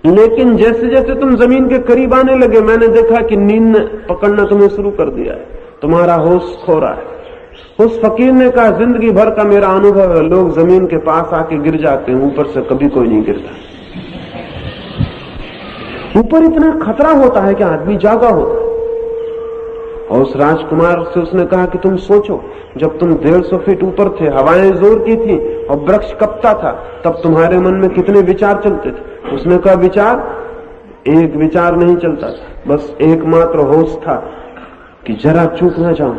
लेकिन जैसे जैसे तुम जमीन के करीब आने लगे, मैंने देखा कि नींद ने पकड़ना तुम्हें शुरू कर दिया है, तुम्हारा होश खो रहा है। उस फकीर ने कहा जिंदगी भर का मेरा अनुभव है, लोग जमीन के पास आके गिर जाते हैं, ऊपर से कभी कोई नहीं गिरता। ऊपर इतना खतरा होता है कि आदमी जागा होता है। और उस राजकुमार से उसने कहा कि तुम सोचो, जब तुम 150 फीट ऊपर थे, हवाएं जोर की थी और वृक्ष कपता था, तब तुम्हारे मन में कितने विचार चलते थे। उसने कहा विचार, एक विचार नहीं चलता था, बस एकमात्र होश था कि जरा चूक न जाऊं।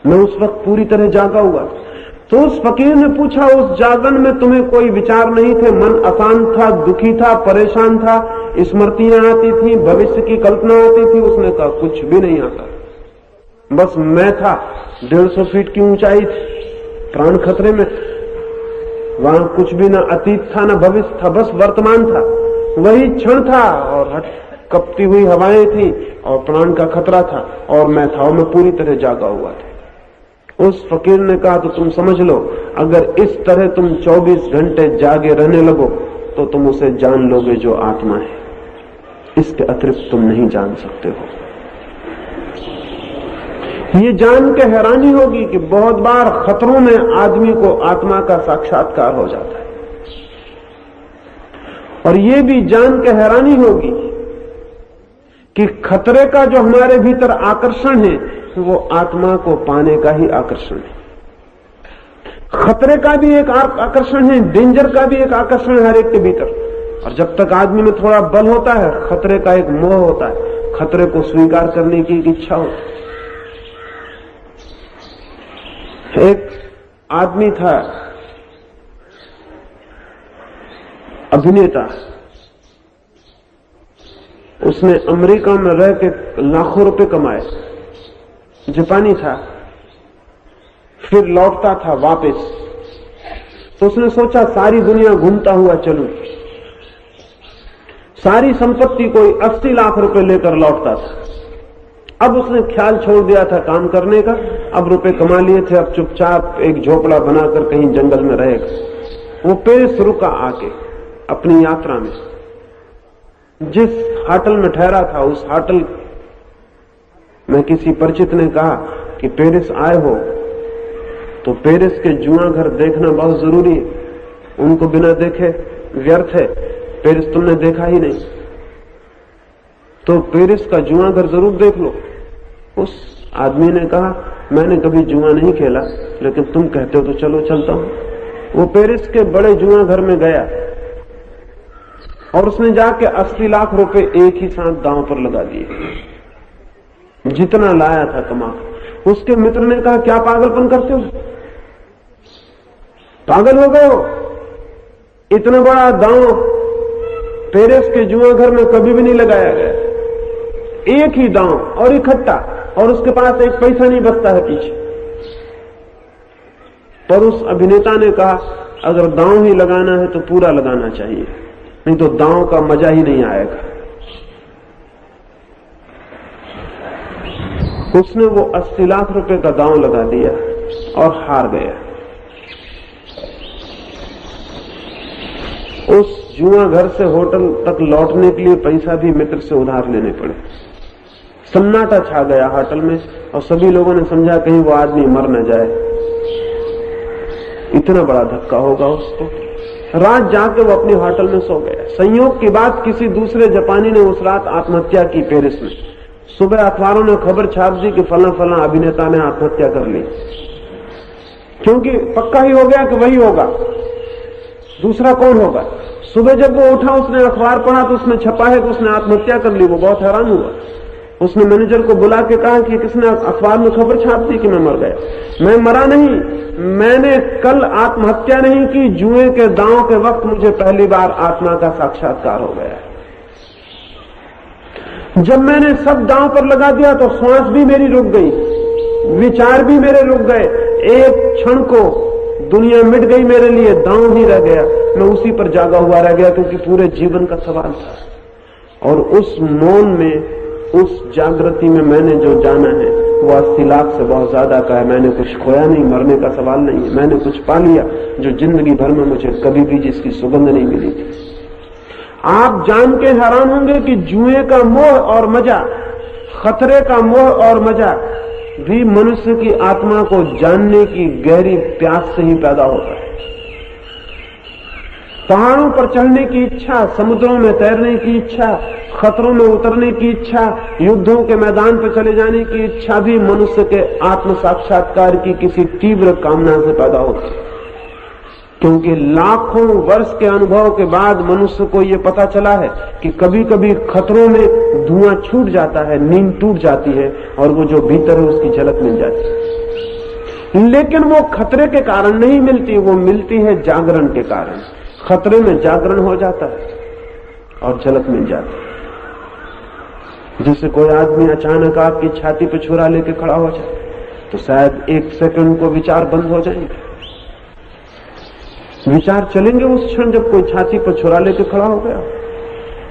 मैं उस वक्त पूरी तरह जागा हुआ था। तो उस फकीर ने पूछा उस जागन में तुम्हें कोई विचार नहीं थे, मन अशांत था, दुखी था, परेशान था, स्मृतियां आती थी, भविष्य की कल्पना आती थी? उसने कहा कुछ भी नहीं आता, बस मैं था, 150 फीट की ऊंचाई थी, प्राण खतरे में, वहां कुछ भी ना अतीत था ना भविष्य था, बस वर्तमान था, वही क्षण था, और कपती हुई हवाएं थी और प्राण का खतरा था, और मैं था, और मैं पूरी तरह जागा हुआ था। उस फकीर ने कहा तो तुम समझ लो, अगर इस तरह तुम 24 घंटे जागे रहने लगो तो तुम उसे जान लोगे जो आत्मा है। इसके अतिरिक्त तुम नहीं जान सकते हो। ये जान के हैरानी होगी कि बहुत बार खतरों में आदमी को आत्मा का साक्षात्कार हो जाता है, और ये भी जान के हैरानी होगी कि खतरे का जो हमारे भीतर आकर्षण है वो आत्मा को पाने का ही आकर्षण है। खतरे का भी एक आकर्षण है, डेंजर का भी एक आकर्षण है हर एक के भीतर। और जब तक आदमी में थोड़ा बल होता है, खतरे का एक मोह होता है, खतरे को स्वीकार करने की एक इच्छा होती है। एक आदमी था, अभिनेता, उसने अमेरिका में रह के लाखों रुपए कमाए, जापानी था, फिर लौटता था वापस, तो उसने सोचा सारी दुनिया घूमता हुआ चलूं। सारी संपत्ति कोई 80 लाख रुपए लेकर लौटता था। अब उसने ख्याल छोड़ दिया था काम करने का, अब रुपए कमा लिए थे, अब चुपचाप एक झोपड़ा बनाकर कहीं जंगल में रहेगा। वो पेरिस रुका आके अपनी यात्रा में। जिस होटल में ठहरा था उस होटल में किसी परिचित ने कहा कि पेरिस आए हो तो पेरिस के जुआ घर देखना बहुत जरूरी है, उनको बिना देखे व्यर्थ है, पेरिस तुमने देखा ही नहीं, तो पेरिस का जुआ घर जरूर देख लो। उस आदमी ने कहा मैंने कभी जुआ नहीं खेला, लेकिन तुम कहते हो तो चलो चलता हूं। वो पेरिस के बड़े जुआ घर में गया और उसने जाके 80 लाख रुपए एक ही साथ दांव पर लगा दिए, जितना लाया था कमा। उसके मित्र ने कहा क्या पागलपन करते हो, पागल हो गए हो, इतना बड़ा दांव पेरिस के जुआ घर में कभी भी नहीं लगाया गया, एक ही दांव और इकट्ठा, और उसके पास एक पैसा नहीं बचता है पीछे। पर उस अभिनेता ने कहा अगर दांव ही लगाना है तो पूरा लगाना चाहिए, नहीं तो दांव का मजा ही नहीं आएगा। उसने वो 80 लाख रुपए का दांव लगा दिया और हार गया। उस जुआ घर से होटल तक लौटने के लिए पैसा भी मित्र से उधार लेने पड़े। सन्नाटा छा गया होटल में और सभी लोगों ने समझा कहीं वो आदमी मर न जाए, इतना बड़ा धक्का होगा उसको। रात जाके वो अपने होटल में सो गया। संयोग की बात किसी दूसरे जापानी ने उस रात आत्महत्या की पेरिस में। सुबह अखबारों ने खबर छाप दी कि फला फला अभिनेता ने आत्महत्या कर ली, क्योंकि पक्का ही हो गया कि वही होगा, दूसरा कौन होगा। सुबह जब वो उठा उसने अखबार पढ़ा तो उसमें छपा है कि उसने आत्महत्या कर ली। वो बहुत हैरान हुआ। उसने मैनेजर को बुला के कहा कि किसने अखबार में खबर छाप दी कि मैं मर गया। मैं मरा नहीं, मैंने कल आत्महत्या नहीं की, जुए के दांव के वक्त मुझे पहली बार आत्मा का साक्षात्कार हो गया। जब मैंने सब दांव पर लगा दिया तो श्वास भी मेरी रुक गई, विचार भी मेरे रुक गए, एक क्षण को दुनिया मिट गई मेरे लिए, दांव ही रह गया। मैं उसी पर जागा हुआ रह गया क्योंकि पूरे जीवन का सवाल था। और उस मौन में, उस जागृति में मैंने जो जाना है वो 80 लाख से बहुत ज्यादा का है। मैंने कुछ खोया नहीं, मरने का सवाल नहीं है। मैंने कुछ पा लिया जो जिंदगी भर में मुझे कभी भी जिसकी सुगंध नहीं मिली थी। आप जान के हैरान होंगे कि जुए का मोह और मजा, खतरे का मोह और मजा भी मनुष्य की आत्मा को जानने की गहरी प्यास से ही पैदा होता है। पहाड़ों पर चढ़ने की इच्छा, समुद्रों में तैरने की इच्छा, खतरों में उतरने की इच्छा, युद्धों के मैदान पर चले जाने की इच्छा भी मनुष्य के आत्म साक्षात्कार की किसी तीव्र कामना से पैदा होती है। क्योंकि लाखों वर्ष के अनुभव के बाद मनुष्य को यह पता चला है कि कभी कभी खतरों में धुआं छूट जाता है, नींद टूट जाती है और वो जो भीतर है उसकी झलक मिल जाती है। लेकिन वो खतरे के कारण नहीं मिलती, वो मिलती है जागरण के कारण। खतरे में जागरण हो जाता है और झलक मिल जाती है। जैसे कोई आदमी अचानक आपकी छाती पर छुरा लेके खड़ा हो जाए तो शायद एक सेकंड को विचार बंद हो जाएंगे, विचार चलेंगे उस क्षण जब कोई छाती पर छुरा लेके खड़ा हो गया,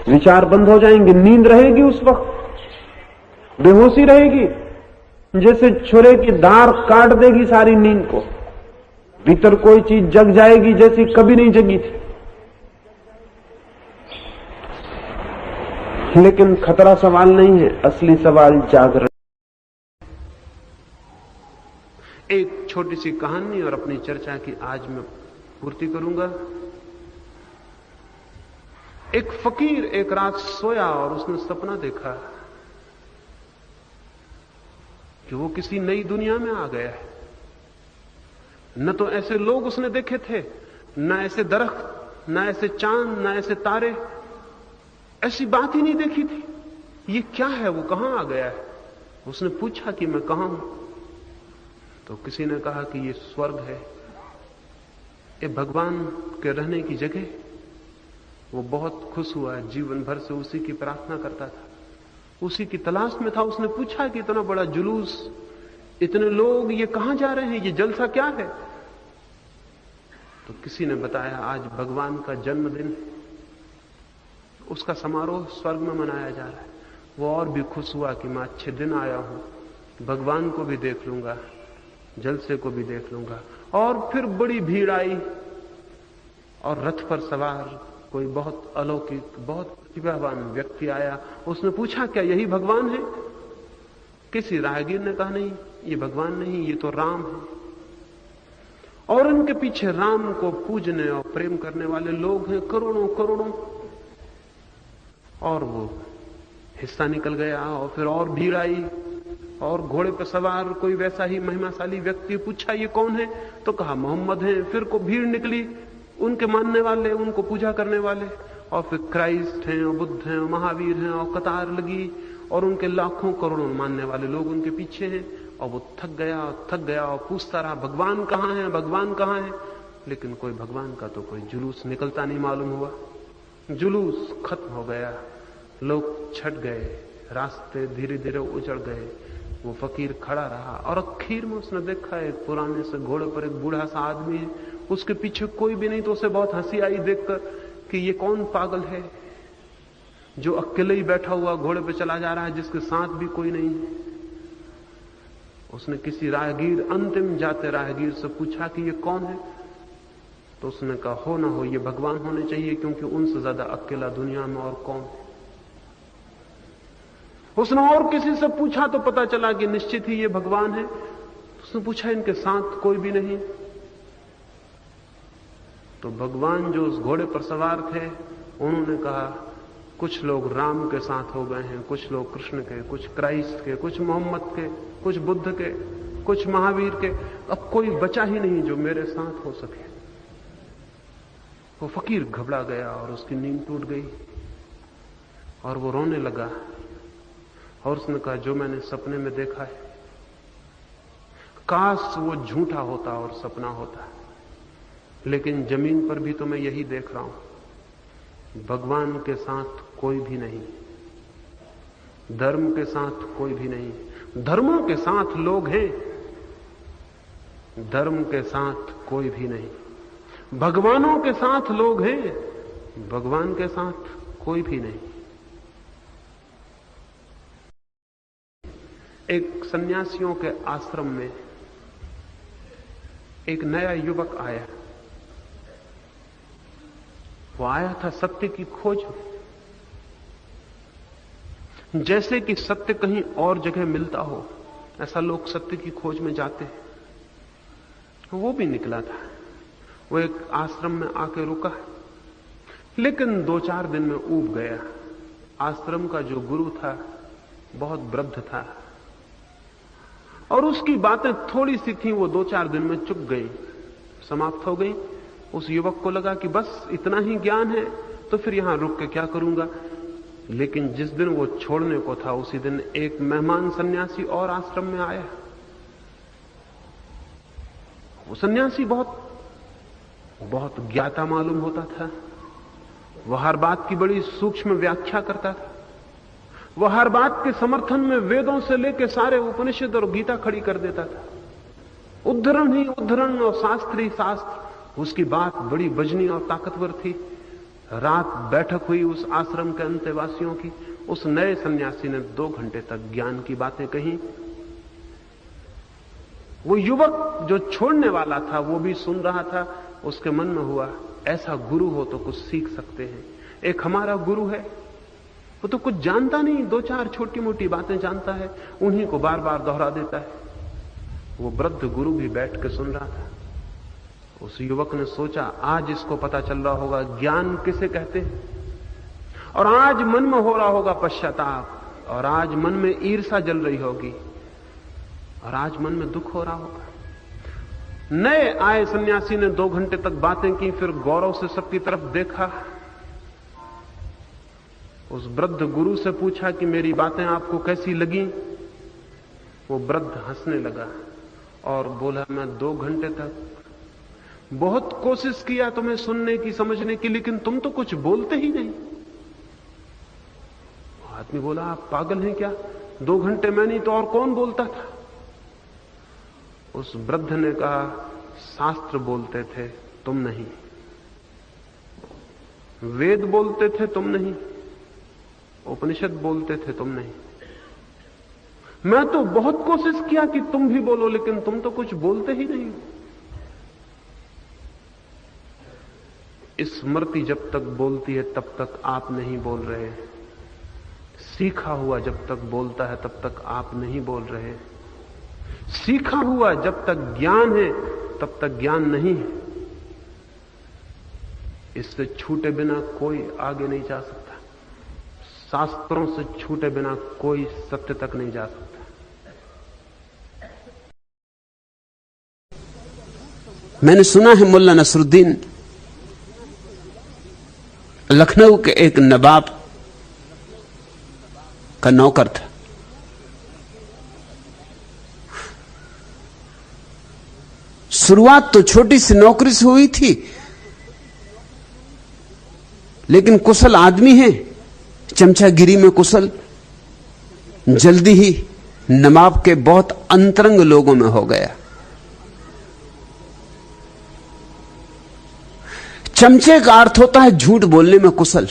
विचार बंद हो जाएंगे, नींद रहेगी उस वक्त, बेहोशी रहेगी, जैसे छुरे की धार काट देगी सारी नींद को। भीतर कोई चीज जग जाएगी जैसी कभी नहीं जगी थी। लेकिन खतरा सवाल नहीं है, असली सवाल जागरण। एक छोटी सी कहानी और अपनी चर्चा की आज मैं पूर्ति करूंगा। एक फकीर एक रात सोया और उसने सपना देखा कि वो किसी नई दुनिया में आ गया है। न तो ऐसे लोग उसने देखे थे, न ऐसे दरख्त, न ऐसे चांद, न ऐसे तारे, ऐसी बात ही नहीं देखी थी। ये क्या है? वो कहां आ गया है? उसने पूछा कि मैं कहां हूं? तो किसी ने कहा कि ये स्वर्ग है, ये भगवान के रहने की जगह। वो बहुत खुश हुआ, जीवन भर से उसी की प्रार्थना करता था, उसी की तलाश में था। उसने पूछा कि इतना बड़ा जुलूस, इतने लोग, ये कहां जा रहे हैं? ये जलसा क्या है? तो किसी ने बताया आज भगवान का जन्मदिन है, उसका समारोह स्वर्ग में मनाया जा रहा है। वो और भी खुश हुआ कि मैं अच्छे दिन आया हूं, भगवान को भी देख लूंगा, जलसे को भी देख लूंगा। और फिर बड़ी भीड़ आई और रथ पर सवार कोई बहुत अलौकिक, बहुत प्रतिभावान व्यक्ति आया। उसने पूछा क्या यही भगवान है? किसी राहगीर ने कहा नहीं, ये भगवान नहीं, ये तो राम है। और उनके पीछे राम को पूजने और प्रेम करने वाले लोग हैं करोड़ों करोड़ों। और वो हिस्सा निकल गया और फिर और भीड़ आई और घोड़े पर सवार कोई वैसा ही महिमाशाली व्यक्ति। पूछा ये कौन है? तो कहा मोहम्मद है। फिर को भीड़ निकली, उनके मानने वाले, उनको पूजा करने वाले। और फिर क्राइस्ट हैं और बुद्ध हैं और महावीर हैं और कतार लगी और उनके लाखों करोड़ों मानने वाले लोग उनके पीछे हैं। और वो थक गया और पूछता रहा भगवान कहां है, भगवान कहां है? लेकिन कोई भगवान का तो कोई जुलूस निकलता नहीं मालूम हुआ। जुलूस खत्म हो गया, लोग छट गए, रास्ते धीरे धीरे उजड़ गए। वो फकीर खड़ा रहा और आखिर में उसने देखा एक पुराने से घोड़े पर एक बूढ़ा सा आदमी है, उसके पीछे कोई भी नहीं। तो उसे बहुत हंसी आई देखकर कि ये कौन पागल है जो अकेले ही बैठा हुआ घोड़े पे चला जा रहा है, जिसके साथ भी कोई नहीं है। उसने किसी राहगीर, अंतिम जाते राहगीर से पूछा कि ये कौन है? तो उसने कहा हो ना हो ये भगवान होने चाहिए, क्योंकि उनसे ज्यादा अकेला दुनिया में और कौन है। उसने और किसी से पूछा तो पता चला कि निश्चित ही ये भगवान है। उसने पूछा इनके साथ कोई भी नहीं? तो भगवान जो उस घोड़े पर सवार थे उन्होंने कहा कुछ लोग राम के साथ हो गए हैं, कुछ लोग कृष्ण के, कुछ क्राइस्ट के, कुछ मोहम्मद के, कुछ बुद्ध के, कुछ महावीर के, अब कोई बचा ही नहीं जो मेरे साथ हो सके। वो फकीर घबरा गया और उसकी नींद टूट गई और वो रोने लगा। और उसने कहा जो मैंने सपने में देखा है, काश वो झूठा होता और सपना होता, लेकिन जमीन पर भी तो मैं यही देख रहा हूं। भगवान के साथ कोई भी नहीं, धर्म के साथ कोई भी नहीं। धर्मों के साथ लोग हैं, धर्म के साथ कोई भी नहीं। भगवानों के साथ लोग हैं, भगवान के साथ कोई भी नहीं। एक सन्यासियों के आश्रम में एक नया युवक आया। वो आया था सत्य की खोज में, जैसे कि सत्य कहीं और जगह मिलता हो, ऐसा लोग सत्य की खोज में जाते हैं। वो भी निकला था। वो एक आश्रम में आके रुका, लेकिन 2-4 दिन में ऊब गया। आश्रम का जो गुरु था बहुत वृद्ध था और उसकी बातें थोड़ी सी थी, वो 2-4 दिन में चुक गई, समाप्त हो गई। उस युवक को लगा कि बस इतना ही ज्ञान है तो फिर यहां रुक के क्या करूंगा। लेकिन जिस दिन वो छोड़ने को था उसी दिन एक मेहमान सन्यासी और आश्रम में आया। वो सन्यासी बहुत ज्ञाता मालूम होता था। वह हर बात की बड़ी सूक्ष्म व्याख्या करता था। वह हर बात के समर्थन में वेदों से लेकर सारे उपनिषद और गीता खड़ी कर देता था। उद्धरण ही उद्धरण और शास्त्र ही शास्त्र। उसकी बात बड़ी वजनी और ताकतवर थी। रात बैठक हुई उस आश्रम के अंतेवासियों की। उस नए सन्यासी ने 2 घंटे तक ज्ञान की बातें कही। वो युवक जो छोड़ने वाला था वो भी सुन रहा था। उसके मन में हुआ, ऐसा गुरु हो तो कुछ सीख सकते हैं। एक हमारा गुरु है, वो तो कुछ जानता नहीं, 2-4 छोटी मोटी बातें जानता है, उन्हीं को बार बार दोहरा देता है। वो वृद्ध गुरु भी बैठ के सुन रहा था। उस युवक ने सोचा, आज इसको पता चल रहा होगा ज्ञान किसे कहते हैं, और आज मन में हो रहा होगा पश्चाताप, और आज मन में ईर्ष्या जल रही होगी, और आज मन में दुख हो रहा होगा। नए आए सन्यासी ने 2 घंटे तक बातें की, फिर गौरव से सबकी तरफ देखा। उस वृद्ध गुरु से पूछा कि मेरी बातें आपको कैसी लगी। वो वृद्ध हंसने लगा और बोला, मैं 2 घंटे तक बहुत कोशिश किया तुम्हें सुनने की, समझने की, लेकिन तुम तो कुछ बोलते ही नहीं। आदमी बोला, आप पागल हैं क्या? 2 घंटे मैं नहीं तो और कौन बोलता था? उस वृद्ध ने कहा, शास्त्र बोलते थे, तुम नहीं। वेद बोलते थे, तुम नहीं। उपनिषद बोलते थे, तुम नहीं। मैं तो बहुत कोशिश किया कि तुम भी बोलो, लेकिन तुम तो कुछ बोलते ही नहीं। स्मृति जब तक बोलती है तब तक आप नहीं बोल रहे। सीखा हुआ जब तक बोलता है तब तक आप नहीं बोल रहे। सीखा हुआ जब तक ज्ञान है तब तक ज्ञान नहीं है। इससे छूटे बिना कोई आगे नहीं जा सकता। शास्त्रों से छूटे बिना कोई सत्य तक नहीं जा सकता। मैंने सुना है मुल्ला नसरुद्दीन लखनऊ के एक नवाब का नौकर था। शुरुआत तो छोटी सी नौकरी से हुई थी, लेकिन कुशल आदमी है, चमचागिरी में कुशल, जल्दी ही नवाब के बहुत अंतरंग लोगों में हो गया। चमचे का अर्थ होता है झूठ बोलने में कुशल।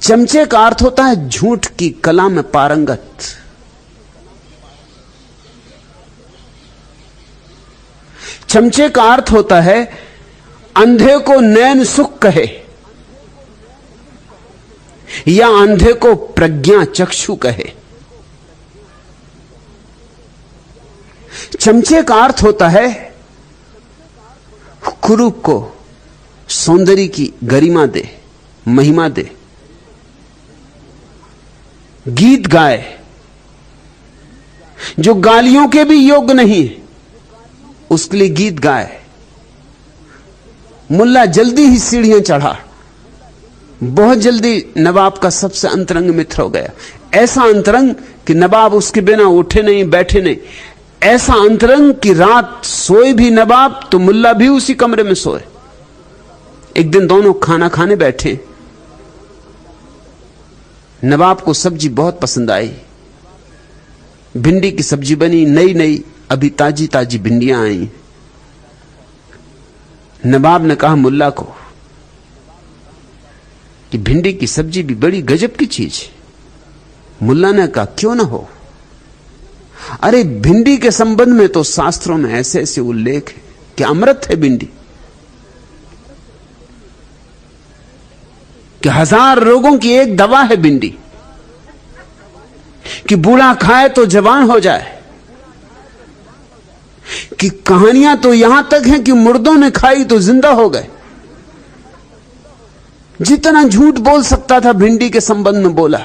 चमचे का अर्थ होता है झूठ की कला में पारंगत। चमचे का अर्थ होता है अंधे को नैन सुख कहे या अंधे को प्रज्ञा चक्षु कहे। चमचे का अर्थ होता है कुरूप को सौंदर्य की गरिमा दे, महिमा दे, गीत गाए जो गालियों के भी योग्य नहीं है, उसके लिए गीत गाए। मुल्ला जल्दी ही सीढ़ियां चढ़ा, बहुत जल्दी नवाब का सबसे अंतरंग मित्र हो गया। ऐसा अंतरंग कि नवाब उसके बिना उठे नहीं, बैठे नहीं। ऐसा अंतरंग कि रात सोए भी नवाब तो मुल्ला भी उसी कमरे में सोए। एक दिन दोनों खाना खाने बैठे। नवाब को सब्जी बहुत पसंद आई। भिंडी की सब्जी बनी, नई नई, अभी ताजी ताजी भिंडियां आई। नवाब ने कहा मुल्ला को कि भिंडी की सब्जी भी बड़ी गजब की चीज है। मुल्ला ने कहा क्यों ना हो। अरे भिंडी के संबंध में तो शास्त्रों में ऐसे ऐसे उल्लेख है कि अमृत है भिंडी, कि 1000 रोगों की एक दवा है भिंडी, कि बूढ़ा खाए तो जवान हो जाए, कि कहानियां तो यहां तक हैं कि मुर्दों ने खाई तो जिंदा हो गए। जितना झूठ बोल सकता था भिंडी के संबंध में बोला।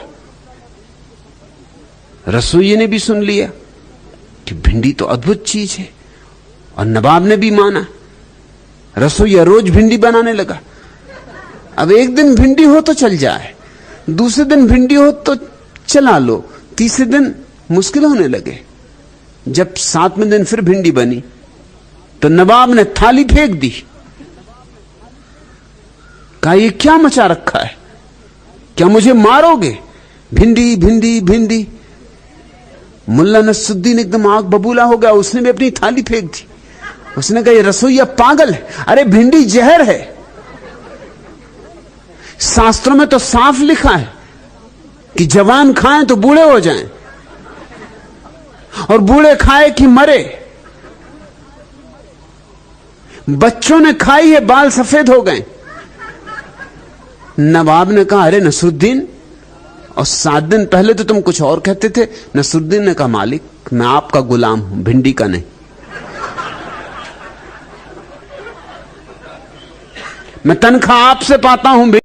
रसोई ने भी सुन लिया कि भिंडी तो अद्भुत चीज है, और नवाब ने भी माना। रसोईया रोज भिंडी बनाने लगा। अब एक दिन भिंडी हो तो चल जाए, दूसरे दिन भिंडी हो तो चला लो, तीसरे दिन मुश्किल होने लगे। जब 7वें दिन फिर भिंडी बनी तो नवाब ने थाली फेंक दी। कहा ये क्या मचा रखा है, क्या मुझे मारोगे? भिंडी भिंडी भिंडी। मुल्ला नसरुद्दीन एकदम आग बबूला हो गया। उसने भी अपनी थाली फेंक दी। उसने कहा ये रसोईया पागल है। अरे भिंडी जहर है। शास्त्रों में तो साफ लिखा है कि जवान खाएं तो बूढ़े हो जाएं, और बूढ़े खाए कि मरे। बच्चों ने खाई है, बाल सफेद हो गए। नवाब ने कहा, अरे नसरुद्दीन, और 7 दिन पहले तो तुम कुछ और कहते थे। नसरुद्दीन ने कहा, मालिक मैं आपका गुलाम हूं, भिंडी का नहीं। मैं तनख्वाह आपसे पाता हूं।